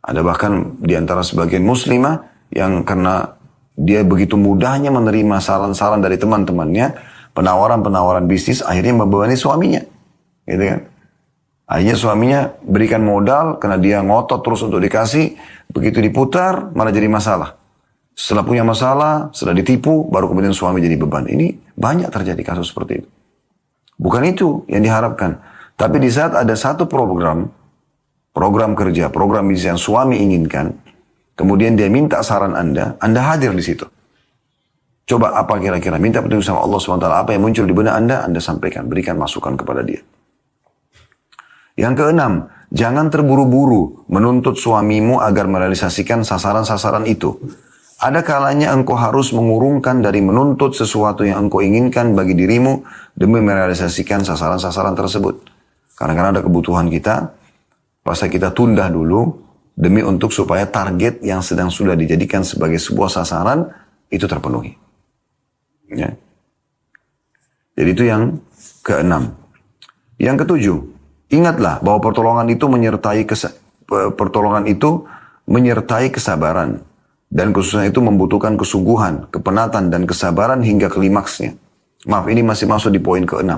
Ada bahkan di antara sebagian muslimah yang karena dia begitu mudahnya menerima saran-saran dari teman-temannya, penawaran-penawaran bisnis akhirnya membebani suaminya. Gitu kan. Akhirnya suaminya berikan modal karena dia ngotot terus untuk dikasih. Begitu diputar malah jadi masalah. Setelah punya masalah, setelah ditipu, baru kemudian suami jadi beban. Ini banyak terjadi kasus seperti itu. Bukan itu yang diharapkan. Tapi di saat ada satu program kerja, program bisnis yang suami inginkan, kemudian dia minta saran Anda hadir di situ. Coba apa kira-kira, minta petunjuk sama Allah SWT, apa yang muncul di benak Anda sampaikan, berikan masukan kepada dia. Yang keenam, jangan terburu-buru menuntut suamimu agar merealisasikan sasaran-sasaran itu. Ada kalanya engkau harus mengurungkan dari menuntut sesuatu yang engkau inginkan bagi dirimu demi merealisasikan sasaran-sasaran tersebut. Kadang-kadang ada kebutuhan kita, pasti kita tunda dulu demi untuk supaya target yang sudah dijadikan sebagai sebuah sasaran itu terpenuhi. Ya. Jadi itu yang keenam. Yang ketujuh, ingatlah bahwa pertolongan itu menyertai kesabaran. Dan khususnya itu membutuhkan kesungguhan, kepenatan, dan kesabaran hingga klimaksnya. Maaf, ini masih masuk di poin ke-6.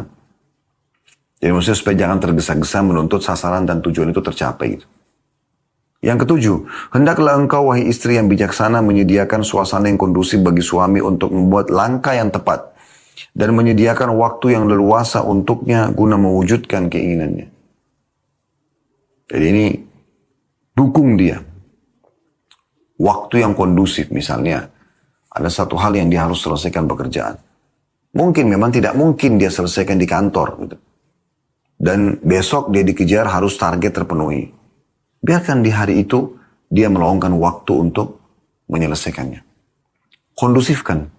Jadi maksudnya supaya jangan tergesa-gesa menuntut sasaran dan tujuan itu tercapai. Gitu. Yang ketujuh, hendaklah engkau wahai istri yang bijaksana menyediakan suasana yang kondusif bagi suami untuk membuat langkah yang tepat. Dan menyediakan waktu yang leluasa untuknya guna mewujudkan keinginannya. Jadi ini dukung dia. Waktu yang kondusif misalnya. Ada satu hal yang dia harus selesaikan pekerjaan. Mungkin memang tidak mungkin dia selesaikan di kantor. Gitu. Dan besok dia dikejar harus target terpenuhi. Biarkan di hari itu dia meluangkan waktu untuk menyelesaikannya. Kondusifkan.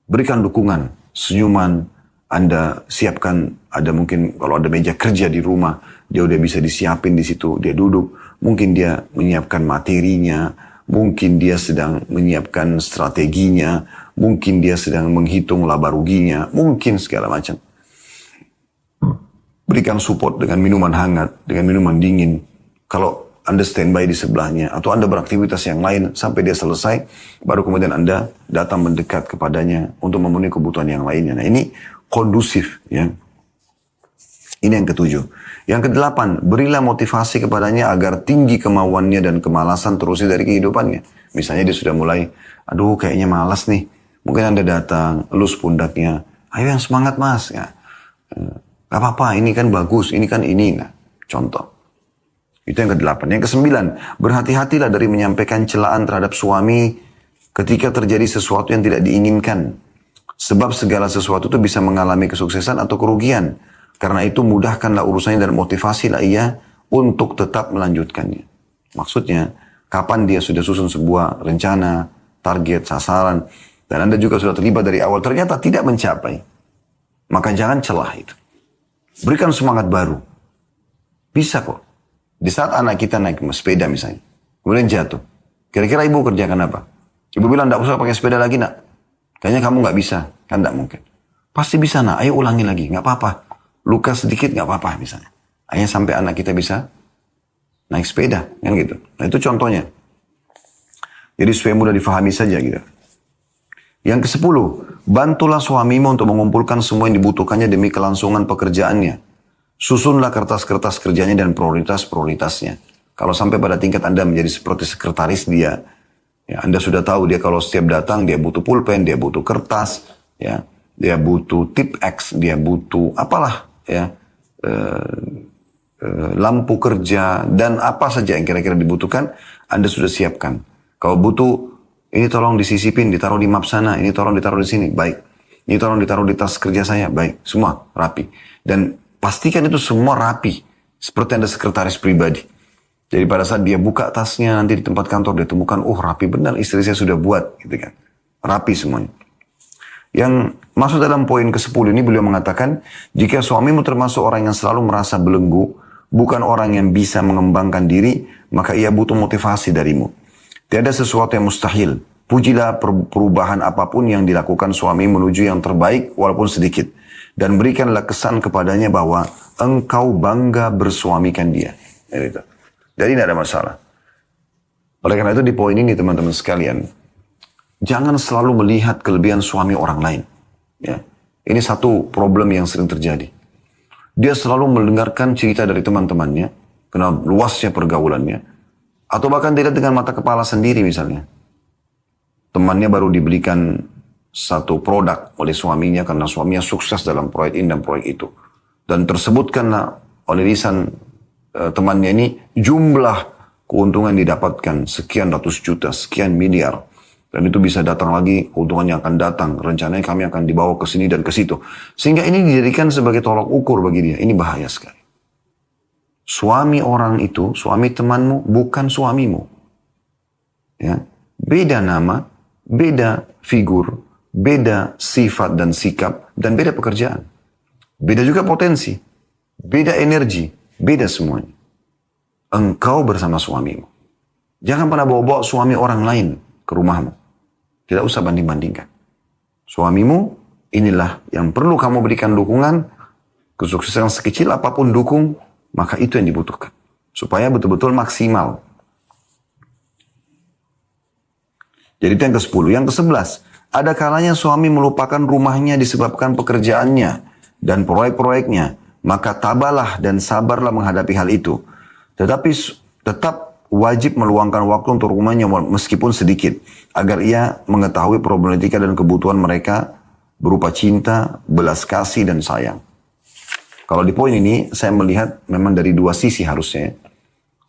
Berikan dukungan. Senyuman. Anda siapkan, ada mungkin kalau ada meja kerja di rumah. Dia udah bisa disiapin di situ. Dia duduk. Mungkin dia menyiapkan materinya. Mungkin dia sedang menyiapkan strateginya, mungkin dia sedang menghitung laba ruginya, mungkin segala macam. Berikan support dengan minuman hangat, dengan minuman dingin. Kalau Anda standby di sebelahnya, atau Anda beraktivitas yang lain sampai dia selesai, baru kemudian Anda datang mendekat kepadanya untuk memenuhi kebutuhan yang lainnya. Nah ini kondusif, ya. Ini yang ketujuh. Yang kedelapan, berilah motivasi kepadanya agar tinggi kemauannya dan kemalasan terusir dari kehidupannya. Misalnya dia sudah mulai, aduh kayaknya malas nih. Mungkin Anda datang, elus pundaknya. Ayo yang semangat mas. Ya. Gak apa-apa, ini kan bagus, ini kan ini. Nah, contoh. Itu yang kedelapan. Yang kesembilan, berhati-hatilah dari menyampaikan celaan terhadap suami ketika terjadi sesuatu yang tidak diinginkan. Sebab segala sesuatu itu bisa mengalami kesuksesan atau kerugian. Karena itu mudahkanlah urusannya dan motivasilah ia untuk tetap melanjutkannya. Maksudnya, kapan dia sudah susun sebuah rencana, target, sasaran, dan Anda juga sudah terlibat dari awal, ternyata tidak mencapai. Maka jangan celah itu. Berikan semangat baru. Bisa kok. Di saat anak kita naik sepeda misalnya, kemudian jatuh. Kira-kira ibu kerjakan apa? Ibu bilang, tidak usah pakai sepeda lagi nak. Kayaknya kamu nggak bisa. Kan tidak mungkin. Pasti bisa nak, ayo ulangi lagi, nggak apa-apa. Luka sedikit nggak apa-apa misalnya. Hanya sampai anak kita bisa naik sepeda, kan gitu. Nah itu contohnya. Jadi supaya mudah difahami saja gitu. Yang ke-10, bantulah suamimu untuk mengumpulkan semua yang dibutuhkannya demi kelangsungan pekerjaannya. Susunlah kertas-kertas kerjanya dan prioritas-prioritasnya. Kalau sampai pada tingkat Anda menjadi seperti sekretaris dia, ya Anda sudah tahu dia kalau setiap datang dia butuh pulpen, dia butuh kertas, ya, dia butuh tip X, dia butuh apalah. Ya, lampu kerja dan apa saja yang kira-kira dibutuhkan Anda sudah siapkan. Kalau butuh ini tolong disisipin, ditaruh di map sana, ini tolong ditaruh di sini, baik. Ini tolong ditaruh di tas kerja saya, baik. Semua rapi. Dan pastikan itu semua rapi, seperti Anda sekretaris pribadi. Jadi pada saat dia buka tasnya nanti di tempat kantor dia temukan, rapi benar istri saya sudah buat, gitu kan. Rapi semuanya. Yang masuk dalam poin ke-10 ini beliau mengatakan, jika suamimu termasuk orang yang selalu merasa belenggu, bukan orang yang bisa mengembangkan diri, maka ia butuh motivasi darimu. Tiada sesuatu yang mustahil. Pujilah perubahan apapun yang dilakukan suami menuju yang terbaik walaupun sedikit. Dan berikanlah kesan kepadanya bahwa engkau bangga bersuamikan dia. Jadi tidak ada masalah. Oleh karena itu di poin ini teman-teman sekalian, jangan selalu melihat kelebihan suami orang lain. Ya. Ini satu problem yang sering terjadi. Dia selalu mendengarkan cerita dari teman-temannya, karena luasnya pergaulannya, atau bahkan dilihat dengan mata kepala sendiri misalnya. Temannya baru dibelikan satu produk oleh suaminya karena suaminya sukses dalam proyek ini dan proyek itu. Dan tersebutkanlah oleh lisan temannya ini jumlah keuntungan didapatkan sekian ratus juta, sekian miliar. Dan itu bisa datang lagi, keuntungannya akan datang. Rencananya kami akan dibawa ke sini dan ke situ. Sehingga ini dijadikan sebagai tolak ukur bagi dia. Ini bahaya sekali. Suami orang itu, suami temanmu bukan suamimu. Ya. Beda nama, beda figur, beda sifat dan sikap, dan beda pekerjaan. Beda juga potensi, beda energi, beda semuanya. Engkau bersama suamimu. Jangan pernah bawa-bawa suami orang lain ke rumahmu. Tidak usah banding-bandingkan. Suamimu inilah yang perlu kamu berikan dukungan, kesuksesan sekecil apapun dukung, maka itu yang dibutuhkan. Supaya betul-betul maksimal. Jadi itu yang ke-10. Yang ke-11, ada kalanya suami melupakan rumahnya disebabkan pekerjaannya dan proyek-proyeknya. Maka tabahlah dan sabarlah menghadapi hal itu. Tetapi tetap wajib meluangkan waktu untuk rumahnya meskipun sedikit. Agar ia mengetahui problematika dan kebutuhan mereka berupa cinta, belas kasih, dan sayang. Kalau di poin ini saya melihat memang dari dua sisi harusnya.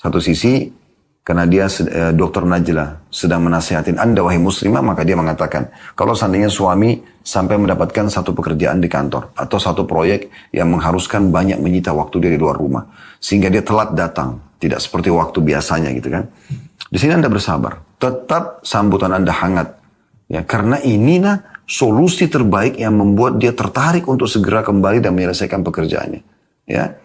Satu sisi karena dia Dr. Najla sedang menasihatin Anda wahai muslimah, maka dia mengatakan kalau seandainya suami sampai mendapatkan satu pekerjaan di kantor atau satu proyek yang mengharuskan banyak menyita waktu dari luar rumah sehingga dia telat datang, tidak seperti waktu biasanya gitu kan. Di sini Anda bersabar, tetap sambutan Anda hangat ya, karena inilah solusi terbaik yang membuat dia tertarik untuk segera kembali dan menyelesaikan pekerjaannya ya.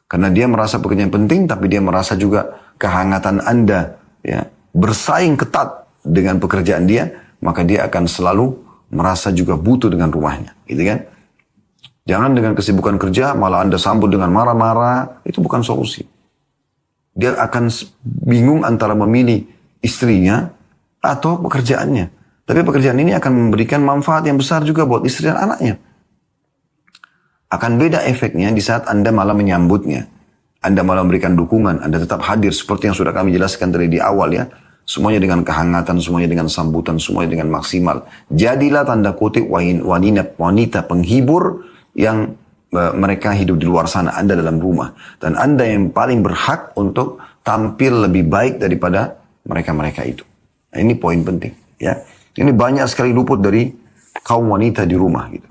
Karena dia merasa pekerjaan penting, tapi dia merasa juga kehangatan Anda ya, bersaing ketat dengan pekerjaan dia, maka dia akan selalu merasa juga butuh dengan rumahnya, gitu kan? Jangan dengan kesibukan kerja malah Anda sambut dengan marah-marah, itu bukan solusi. Dia akan bingung antara memilih istrinya atau pekerjaannya. Tapi pekerjaan ini akan memberikan manfaat yang besar juga buat istri dan anaknya. Akan beda efeknya di saat Anda malah menyambutnya. Anda malah memberikan dukungan, Anda tetap hadir seperti yang sudah kami jelaskan dari di awal ya. Semuanya dengan kehangatan, semuanya dengan sambutan, semuanya dengan maksimal. Jadilah tanda kutip wanita penghibur yang mereka hidup di luar sana, Anda dalam rumah. Dan Anda yang paling berhak untuk tampil lebih baik daripada mereka-mereka itu. Nah, ini poin penting ya. Ini banyak sekali luput dari kaum wanita di rumah gitu.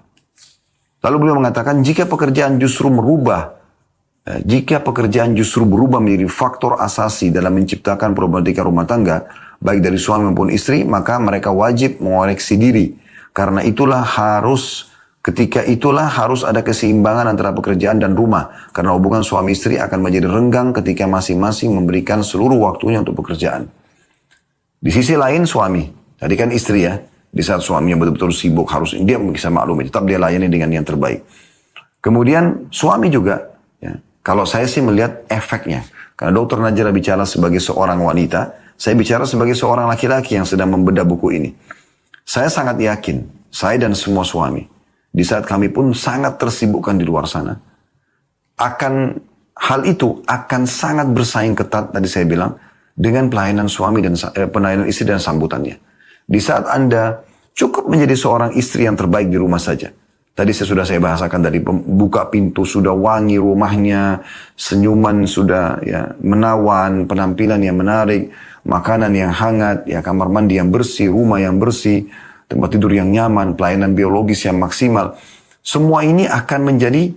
Lalu beliau mengatakan jika pekerjaan justru berubah menjadi faktor asasi dalam menciptakan problematika rumah tangga, baik dari suami maupun istri, maka mereka wajib mengoreksi diri. Ketika itulah harus ada keseimbangan antara pekerjaan dan rumah. Karena hubungan suami istri akan menjadi renggang ketika masing-masing memberikan seluruh waktunya untuk pekerjaan. Di sisi lain suami, tadi kan istri ya, di saat suaminya betul-betul sibuk, harus dia bisa maklumi, tetap dia layani dengan yang terbaik. Kemudian suami juga, ya, kalau saya sih melihat efeknya. Karena Dr. Najla bicara sebagai seorang wanita, saya bicara sebagai seorang laki-laki yang sedang membedah buku ini. Saya sangat yakin, saya dan semua suami, di saat kami pun sangat tersibukkan di luar sana, hal itu akan sangat bersaing ketat, tadi saya bilang, dengan pelayanan suami dan pelayanan istri dan sambutannya. Di saat Anda cukup menjadi seorang istri yang terbaik di rumah saja. Tadi saya bahasakan dari buka pintu sudah wangi rumahnya, senyuman sudah ya menawan, penampilan yang menarik, makanan yang hangat, ya kamar mandi yang bersih, rumah yang bersih, tempat tidur yang nyaman, pelayanan biologis yang maksimal. Semua ini akan menjadi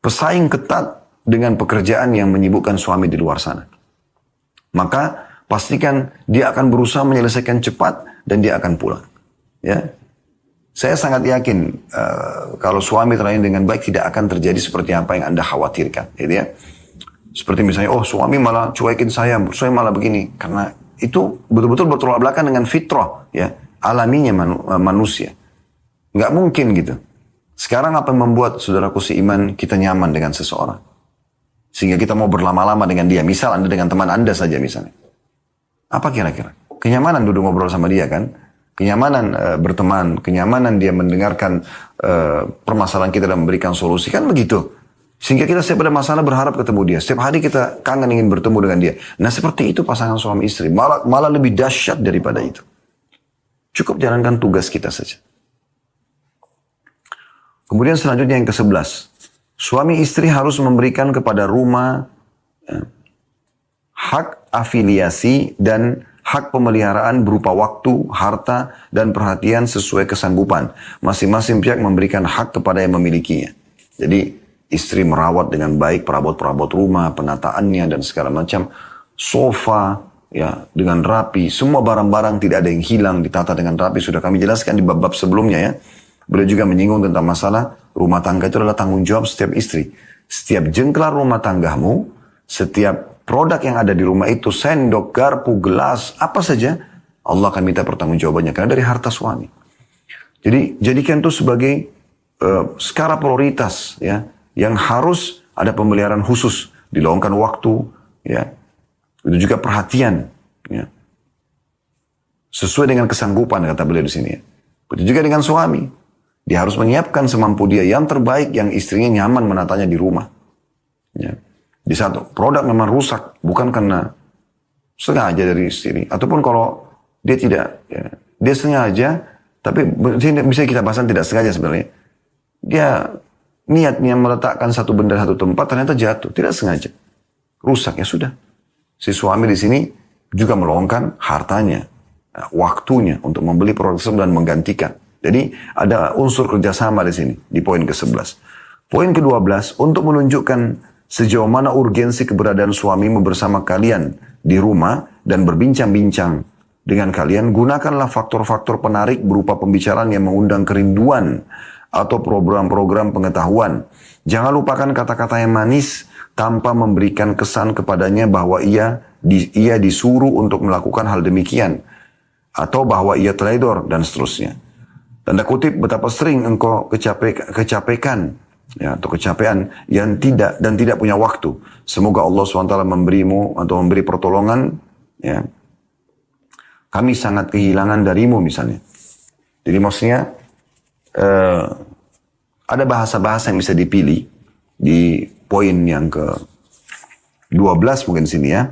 pesaing ketat dengan pekerjaan yang menyibukkan suami di luar sana. Maka pastikan dia akan berusaha menyelesaikan cepat dan dia akan pulang. Ya, saya sangat yakin kalau suami terlayani dengan baik tidak akan terjadi seperti apa yang Anda khawatirkan. Gitu ya. Seperti misalnya, suami malah cuekin saya malah begini. Karena itu betul-betul bertolak belakang dengan fitrah, ya, alaminya manusia. Nggak mungkin gitu. Sekarang apa yang membuat saudaraku seiman kita nyaman dengan seseorang? Sehingga kita mau berlama-lama dengan dia. Misal Anda dengan teman Anda saja misalnya. Apa kira-kira? Kenyamanan duduk ngobrol sama dia kan? kenyamanan berteman, kenyamanan dia mendengarkan permasalahan kita dan memberikan solusi. Kan begitu. Sehingga kita setiap ada masalah berharap ketemu dia. Setiap hari kita kangen ingin bertemu dengan dia. Nah seperti itu pasangan suami istri. Malah lebih dahsyat daripada itu. Cukup jalankan tugas kita saja. Kemudian selanjutnya yang ke-11. Suami istri harus memberikan kepada rumah hak afiliasi dan hak pemeliharaan berupa waktu, harta, dan perhatian sesuai kesanggupan. Masing-masing pihak memberikan hak kepada yang memilikinya. Jadi istri merawat dengan baik perabot-perabot rumah, penataannya dan segala macam. Sofa ya dengan rapi, semua barang-barang tidak ada yang hilang, ditata dengan rapi. Sudah kami jelaskan di bab-bab sebelumnya ya. Beliau juga menyinggung tentang masalah rumah tangga itu adalah tanggung jawab setiap istri. Setiap jengklar rumah tanggamu, setiap produk yang ada di rumah itu, sendok, garpu, gelas, apa saja, Allah akan minta pertanggungjawabannya karena dari harta suami. Jadi jadikan itu sebagai skala prioritas ya. Yang harus ada pemeliharaan khusus, diluangkan waktu, ya, itu juga perhatian, ya, sesuai dengan kesanggupan kata beliau di sini. Ya. Begitu juga dengan suami, dia harus menyiapkan semampu dia yang terbaik, yang istrinya nyaman menatanya di rumah. Ya. Di satu produk memang rusak, bukan karena sengaja dari istri, ataupun kalau dia tidak, ya, dia sengaja, tapi bisa kita bahas tidak sengaja sebenarnya. Dia niatnya meletakkan satu benda satu tempat ternyata jatuh, tidak sengaja, rusak ya sudah. Si suami di sini juga meluangkan hartanya, waktunya untuk membeli produk tersebut dan menggantikan. Jadi ada unsur kerjasama di sini di poin ke-11. Poin ke-12 untuk menunjukkan sejauh mana urgensi keberadaan suamimu bersama kalian di rumah dan berbincang-bincang dengan kalian, gunakanlah faktor-faktor penarik berupa pembicaraan yang mengundang kerinduan atau program-program pengetahuan. Jangan lupakan kata-kata yang manis tanpa memberikan kesan kepadanya bahwa ia disuruh untuk melakukan hal demikian atau bahwa ia teledor dan seterusnya. Tanda kutip betapa sering engkau kecapekan ya, atau kecapean yang tidak punya waktu. Semoga Allah SWT memberimu atau memberi pertolongan ya. Kami sangat kehilangan darimu misalnya. Jadi maksudnya ada bahasa-bahasa yang bisa dipilih di poin yang ke-12 mungkin sini ya.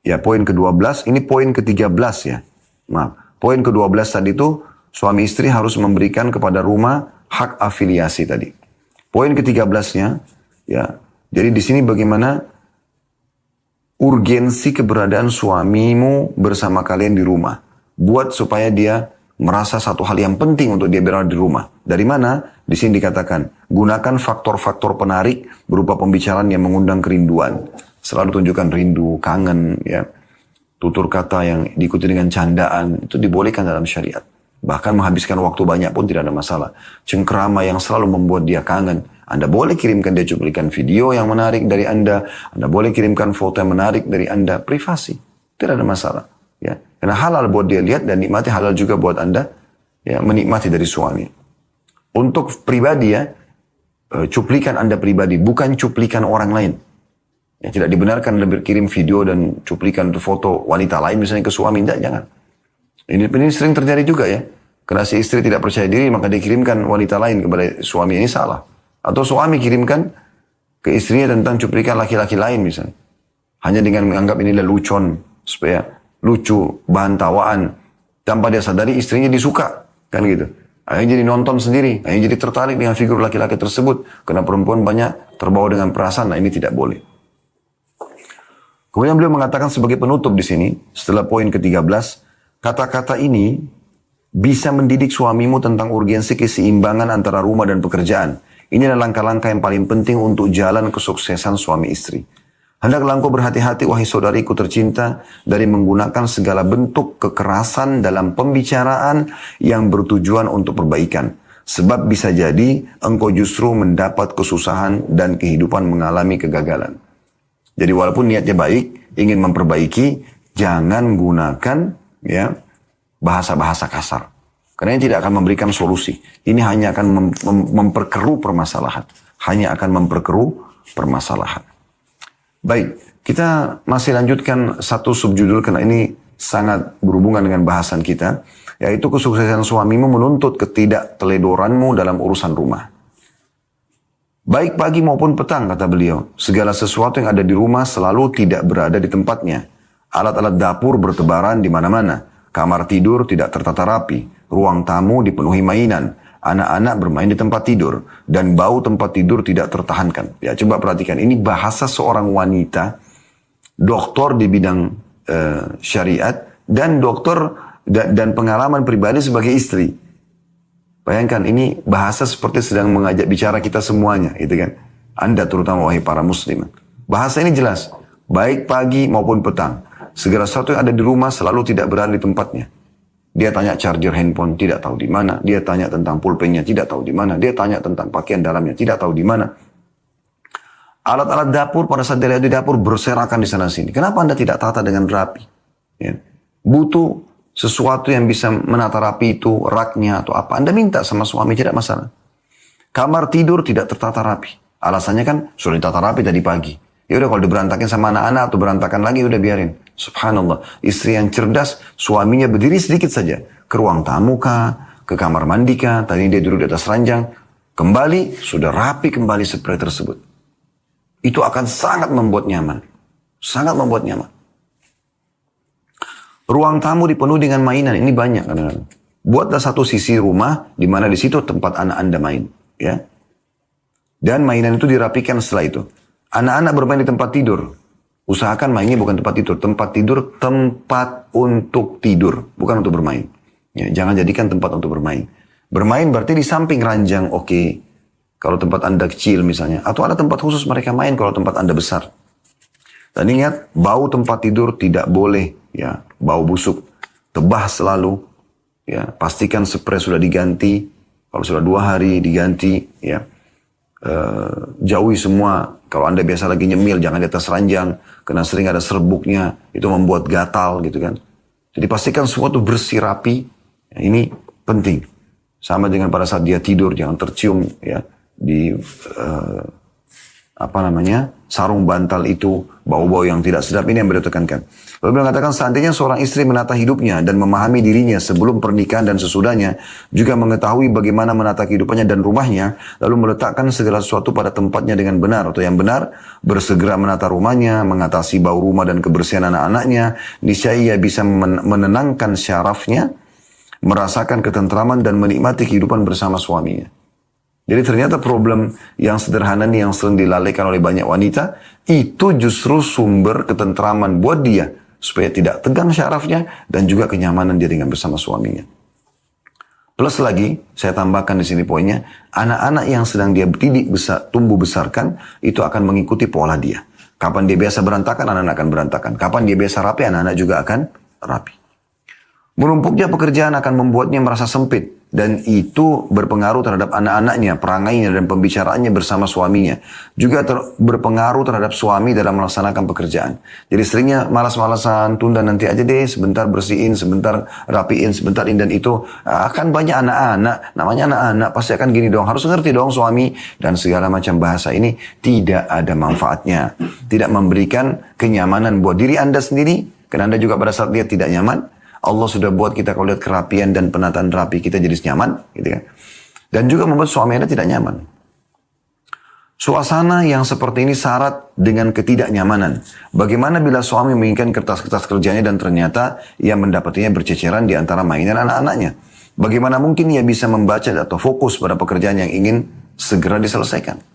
Ya, poin ke-12, ini poin ke-13 ya. Maaf, poin ke-12 tadi itu suami istri harus memberikan kepada rumah hak afiliasi tadi. Poin ke-13-nya ya. Jadi di sini bagaimana urgensi keberadaan suamimu bersama kalian di rumah. Buat supaya dia merasa satu hal yang penting untuk dia berada di rumah. Dari mana? Di sini dikatakan, gunakan faktor-faktor penarik berupa pembicaraan yang mengundang kerinduan. Selalu tunjukkan rindu, kangen, ya. Tutur kata yang diikuti dengan candaan, itu dibolehkan dalam syariat. Bahkan menghabiskan waktu banyak pun tidak ada masalah. Cengkrama yang selalu membuat dia kangen. Anda boleh kirimkan dia cuplikan video yang menarik dari Anda. Anda boleh kirimkan foto yang menarik dari Anda. Privasi. Tidak ada masalah. Ya. Karena halal buat dia lihat dan nikmati, halal juga buat Anda ya, menikmati dari suami. Untuk pribadi ya, cuplikan Anda pribadi, bukan cuplikan orang lain. Ya, tidak dibenarkan Anda berkirim video dan cuplikan foto wanita lain misalnya ke suami. Tidak, jangan. Ini sering terjadi juga ya. Karena si istri tidak percaya diri maka dikirimkan wanita lain kepada suami, ini salah. Atau suami kirimkan ke istrinya tentang cuplikan laki-laki lain misalnya. Hanya dengan menganggap ini lelucon, supaya lucu, bahan tawaan. Tanpa dia sadari istrinya disuka. Kan gitu. Akhirnya jadi nonton sendiri. Akhirnya jadi tertarik dengan figur laki-laki tersebut. Karena perempuan banyak terbawa dengan perasaan. Nah ini tidak boleh. Kemudian beliau mengatakan sebagai penutup di sini. Setelah poin ke-13. Kata-kata ini bisa mendidik suamimu tentang urgensi keseimbangan antara rumah dan pekerjaan. Ini adalah langkah-langkah yang paling penting untuk jalan kesuksesan suami istri. Hendaklah engkau berhati-hati wahai saudariku tercinta dari menggunakan segala bentuk kekerasan dalam pembicaraan yang bertujuan untuk perbaikan. Sebab bisa jadi engkau justru mendapat kesusahan dan kehidupan mengalami kegagalan. Jadi walaupun niatnya baik, ingin memperbaiki, jangan gunakan ya bahasa-bahasa kasar. Karena ini tidak akan memberikan solusi. Ini hanya akan memperkeruh permasalahan. Hanya akan memperkeruh permasalahan. Baik, kita masih lanjutkan satu subjudul karena ini sangat berhubungan dengan bahasan kita, yaitu kesuksesan suamimu menuntut ketidakteledoranmu dalam urusan rumah. Baik pagi maupun petang, kata beliau, segala sesuatu yang ada di rumah selalu tidak berada di tempatnya. Alat-alat dapur bertebaran di mana-mana, kamar tidur tidak tertata rapi, ruang tamu dipenuhi mainan, anak-anak bermain di tempat tidur, dan bau tempat tidur tidak tertahankan. Ya, coba perhatikan, ini bahasa seorang wanita, doktor di bidang syariat, dan dokter dan pengalaman pribadi sebagai istri. Bayangkan, ini bahasa seperti sedang mengajak bicara kita semuanya, gitu kan? Anda terutama wahai para muslim. Bahasa ini jelas, baik pagi maupun petang, segala sesuatu yang ada di rumah selalu tidak berada di tempatnya. Dia tanya charger handphone, tidak tahu di mana. Dia tanya tentang pulpennya, tidak tahu di mana. Dia tanya tentang pakaian dalamnya, tidak tahu di mana. Alat-alat dapur pada saat dia lihat di dapur berserakan di sana sini. Kenapa Anda tidak tata dengan rapi? Ya. Butuh sesuatu yang bisa menata rapi itu, raknya atau apa. Anda minta sama suami, tidak masalah. Kamar tidur tidak tertata rapi. Alasannya kan sudah ditata rapi tadi pagi. Ya udah, kalau diberantakin sama anak-anak atau berantakan lagi, udah biarin. Subhanallah, istri yang cerdas, suaminya berdiri sedikit saja ke ruang tamu kah, ke kamar mandi kah, tadi dia duduk di atas ranjang, kembali sudah rapi kembali spray tersebut. Itu akan sangat membuat nyaman, sangat membuat nyaman. Ruang tamu dipenuhi dengan mainan, ini banyak kadang-kadang. Buatlah satu sisi rumah di mana di situ tempat anak Anda main, ya. Dan mainan itu dirapikan setelah itu. Anak-anak bermain di tempat tidur. Usahakan mainnya bukan tempat tidur. Tempat tidur, tempat untuk tidur. Bukan untuk bermain. Ya, jangan jadikan tempat untuk bermain. Bermain berarti di samping ranjang, oke. Kalau tempat Anda kecil misalnya. Atau ada tempat khusus mereka main kalau tempat Anda besar. Dan ingat, bau tempat tidur tidak boleh. Ya, bau busuk. Tebah selalu. Ya, pastikan spray sudah diganti. Kalau sudah 2 hari diganti. Ya. Jauhi semua. Kalau Anda biasa lagi nyemil, jangan di atas ranjang. Karena sering ada serbuknya. Itu membuat gatal gitu kan. Jadi pastikan semua itu bersih, rapi. Ya, ini penting. Sama dengan pada saat dia tidur. Jangan tercium ya di sarung bantal itu. Bau-bau yang tidak sedap, ini yang beliau tekankan. Lalu beliau mengatakan seandainya seorang istri menata hidupnya dan memahami dirinya sebelum pernikahan dan sesudahnya, juga mengetahui bagaimana menata kehidupannya dan rumahnya, lalu meletakkan segala sesuatu pada tempatnya dengan benar atau yang benar, bersegera menata rumahnya, mengatasi bau rumah dan kebersihan anak-anaknya, niscaya ia bisa menenangkan syarafnya, merasakan ketentraman dan menikmati kehidupan bersama suaminya. Jadi ternyata problem yang sederhana ini yang sering dilalaikan oleh banyak wanita, itu justru sumber ketentraman buat dia. Supaya tidak tegang syarafnya dan juga kenyamanan dia dengan bersama suaminya. Plus lagi, saya tambahkan di sini poinnya, anak-anak yang sedang dia tumbuh besarkan, itu akan mengikuti pola dia. Kapan dia biasa berantakan, anak-anak akan berantakan. Kapan dia biasa rapi, anak-anak juga akan rapi. Menumpuknya pekerjaan akan membuatnya merasa sempit. Dan itu berpengaruh terhadap anak-anaknya, perangainya dan pembicaraannya bersama suaminya. Juga berpengaruh terhadap suami dalam melaksanakan pekerjaan. Jadi seringnya malas-malasan, tunda nanti aja deh, sebentar bersihin, sebentar rapiin, sebentar ini dan itu. Akan banyak anak-anak, namanya anak-anak pasti akan gini dong. Harus ngerti dong suami. Dan segala macam bahasa ini tidak ada manfaatnya. Tidak memberikan kenyamanan buat diri Anda sendiri. Karena Anda juga pada saat lihat tidak nyaman. Allah sudah buat kita kalau lihat kerapian dan penataan rapi kita jadi nyaman, gitu kan? Dan juga membuat suami Anda tidak nyaman. Suasana yang seperti ini syarat dengan ketidaknyamanan. Bagaimana bila suami menginginkan kertas-kertas kerjanya dan ternyata ia mendapatinya berceceran di antara mainan anak-anaknya? Bagaimana mungkin ia bisa membaca atau fokus pada pekerjaan yang ingin segera diselesaikan?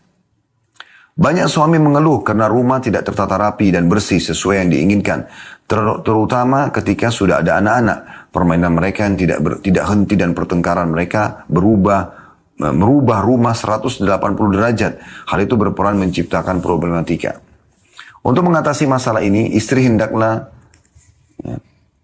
Banyak suami mengeluh karena rumah tidak tertata rapi dan bersih sesuai yang diinginkan. Terutama ketika sudah ada anak-anak. Permainan mereka yang tidak henti dan pertengkaran mereka merubah rumah 180 derajat. Hal itu berperan menciptakan problematika. Untuk mengatasi masalah ini, istri hendaklah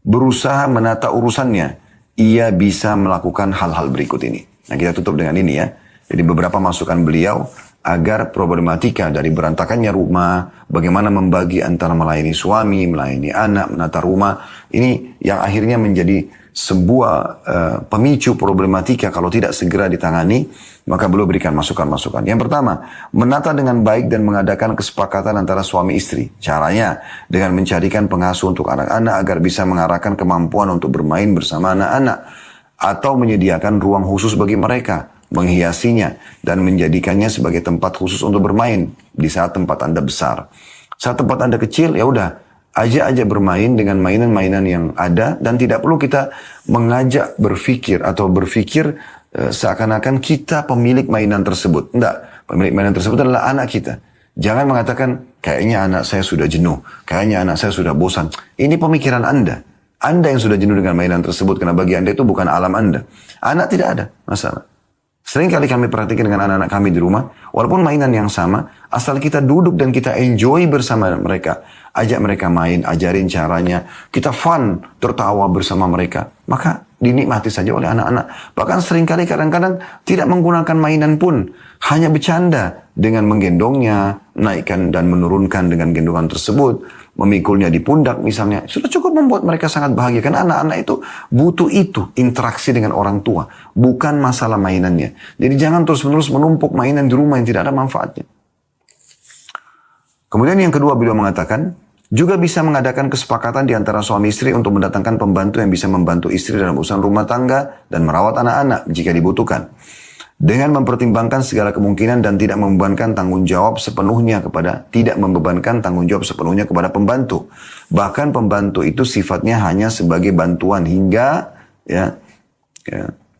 berusaha menata urusannya. Ia bisa melakukan hal-hal berikut ini. Nah, kita tutup dengan ini ya. Jadi beberapa masukan beliau agar problematika dari berantakannya rumah, bagaimana membagi antara melayani suami, melayani anak, menata rumah, ini yang akhirnya menjadi sebuah pemicu problematika kalau tidak segera ditangani, maka beliau berikan masukan-masukan. Yang pertama, menata dengan baik dan mengadakan kesepakatan antara suami istri. Caranya dengan mencarikan pengasuh untuk anak-anak agar bisa mengarahkan kemampuan untuk bermain bersama anak-anak, atau menyediakan ruang khusus bagi mereka, menghiasinya dan menjadikannya sebagai tempat khusus untuk bermain di saat tempat Anda besar. Saat tempat Anda kecil, ya udah, ajak aja bermain dengan mainan-mainan yang ada dan tidak perlu kita mengajak berpikir atau berpikir seakan-akan kita pemilik mainan tersebut. Enggak, pemilik mainan tersebut adalah anak kita. Jangan mengatakan, kayaknya anak saya sudah jenuh, kayaknya anak saya sudah bosan. Ini pemikiran Anda. Anda yang sudah jenuh dengan mainan tersebut, karena bagi Anda itu bukan alam Anda. Anak tidak ada masalah. Sering kali kami perhatikan dengan anak-anak kami di rumah, walaupun mainan yang sama, asal kita duduk dan kita enjoy bersama mereka. Ajak mereka main, ajarin caranya, kita fun, tertawa bersama mereka. Maka dinikmati saja oleh anak-anak. Bahkan sering kali kadang-kadang tidak menggunakan mainan pun, hanya bercanda dengan menggendongnya, naikkan dan menurunkan dengan gendongan tersebut, memikulnya di pundak misalnya, sudah cukup membuat mereka sangat bahagia. Karena anak-anak itu butuh itu, interaksi dengan orang tua, bukan masalah mainannya. Jadi jangan terus-menerus menumpuk mainan di rumah yang tidak ada manfaatnya. Kemudian yang kedua beliau mengatakan, juga bisa mengadakan kesepakatan di antara suami istri untuk mendatangkan pembantu yang bisa membantu istri dalam urusan rumah tangga dan merawat anak-anak jika dibutuhkan. Dengan mempertimbangkan segala kemungkinan dan tidak membebankan tanggung jawab sepenuhnya kepada pembantu. Bahkan pembantu itu sifatnya hanya sebagai bantuan hingga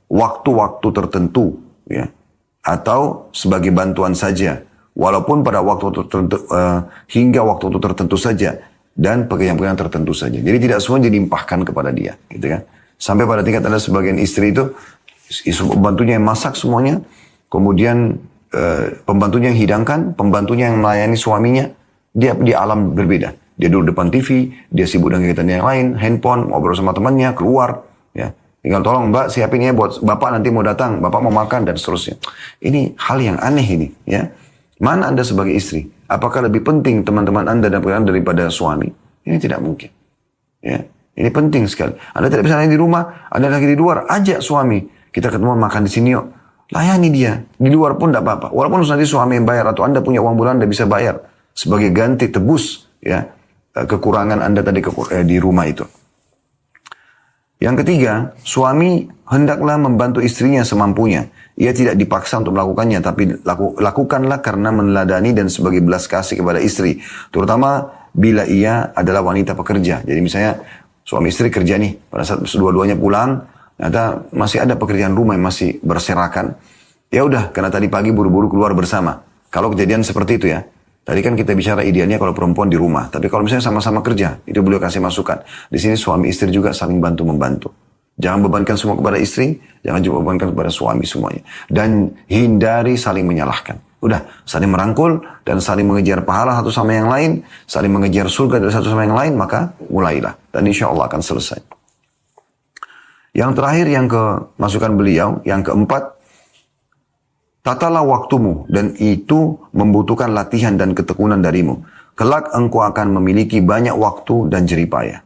waktu-waktu tertentu, ya, atau sebagai bantuan saja. Walaupun pada waktu tertentu, hingga waktu tertentu saja dan pekerjaan-pekerjaan tertentu saja. Jadi tidak semua dilimpahkan kepada dia, gitu kan? Sampai pada tingkat ada sebagian istri itu pembantunya yang masak semuanya, kemudian pembantunya yang hidangkan, pembantunya yang melayani suaminya, dia di alam berbeda. Dia duduk depan TV, dia sibuk dengan kegiatan yang lain, handphone, ngobrol sama temannya, keluar, ya. Tinggal tolong mbak siapin ya buat bapak nanti mau datang, bapak mau makan dan seterusnya. Ini hal yang aneh ini, ya. Mana Anda sebagai istri? Apakah lebih penting teman-teman Anda dan pekerjaan daripada suami? Ini tidak mungkin. Ya, ini penting sekali. Anda tidak bisa layan di rumah, Anda lagi di luar, ajak suami. Kita ketemu makan di sini yuk. Layani dia. Di luar pun tidak apa-apa. Walaupun nanti suami yang bayar atau Anda punya uang bulan Anda bisa bayar sebagai ganti tebus, ya, kekurangan Anda tadi di rumah itu. Yang ketiga, suami hendaklah membantu istrinya semampunya. Ia tidak dipaksa untuk melakukannya, tapi lakukanlah karena meneladani dan sebagai belas kasih kepada istri. Terutama bila ia adalah wanita pekerja. Jadi misalnya suami istri kerja nih, pada saat dua-duanya pulang, ternyata masih ada pekerjaan rumah yang masih berserakan. Ya udah, karena tadi pagi buru-buru keluar bersama. Kalau kejadian seperti itu ya. Tadi kan kita bicara idealnya kalau perempuan di rumah. Tapi kalau misalnya sama-sama kerja, itu beliau kasih masukan. Di sini suami istri juga saling bantu-membantu. Jangan bebankan semua kepada istri, jangan juga bebankan kepada suami semuanya. Dan hindari saling menyalahkan. Udah, saling merangkul dan saling mengejar pahala satu sama yang lain, saling mengejar surga dari satu sama yang lain, maka mulailah. Dan insya Allah akan selesai. Yang terakhir, masukan beliau, yang keempat, tatalah waktumu dan itu membutuhkan latihan dan ketekunan darimu. Kelak engkau akan memiliki banyak waktu dan jeripaya.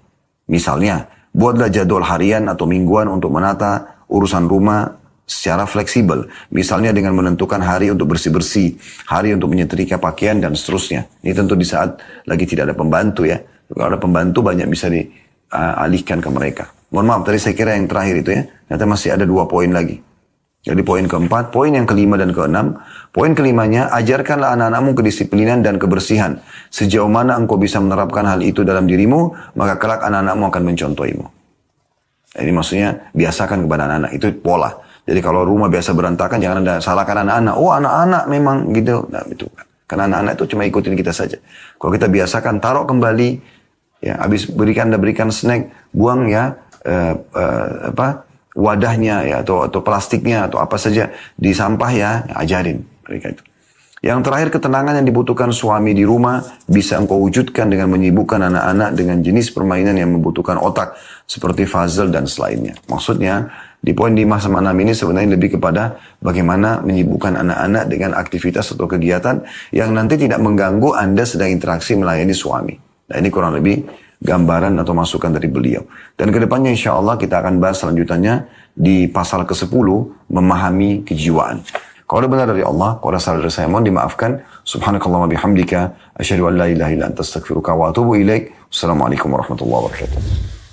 Misalnya, buatlah jadwal harian atau mingguan untuk menata urusan rumah secara fleksibel. Misalnya dengan menentukan hari untuk bersih-bersih, hari untuk menyetrika pakaian dan seterusnya. Ini tentu di saat lagi tidak ada pembantu ya. Kalau ada pembantu banyak bisa dialihkan ke mereka. Mohon maaf, tadi saya kira yang terakhir itu ya. Ternyata masih ada 2 poin lagi. Jadi poin keempat, poin yang kelima dan keenam. Poin kelimanya, ajarkanlah anak-anakmu kedisiplinan dan kebersihan. Sejauh mana engkau bisa menerapkan hal itu dalam dirimu, maka kelak anak-anakmu akan mencontohimu. Ini maksudnya biasakan kepada anak-anak, itu pola. Jadi kalau rumah biasa berantakan, jangan Anda salahkan anak-anak. Oh anak-anak memang gitu. Nah itu kan. Karena anak-anak itu cuma ikutin kita saja. Kalau kita biasakan, taruh kembali, ya habis Anda berikan snack, buang ya, wadahnya ya atau plastiknya atau apa saja di sampah ya, ajarin mereka itu. Yang terakhir, ketenangan yang dibutuhkan suami di rumah bisa engkau wujudkan dengan menyibukkan anak-anak dengan jenis permainan yang membutuhkan otak seperti puzzle dan selainnya. Maksudnya di poin 5 sama 6 ini sebenarnya lebih kepada bagaimana menyibukkan anak-anak dengan aktivitas atau kegiatan yang nanti tidak mengganggu Anda sedang interaksi melayani suami. Nah ini kurang lebih gambaran atau masukan dari beliau. Dan kedepannya insya Allah kita akan bahas selanjutnya di pasal ke-10, memahami kejiwaan. Kalau ada benar dari Allah, kalau ada salah dari saya, mohon dimaafkan. Subhanakallahumma bihamdika, asyhadu an la ilaha illa anta astaghfiruka wa atubu ilaik. Wassalamualaikum warahmatullahi wabarakatuh.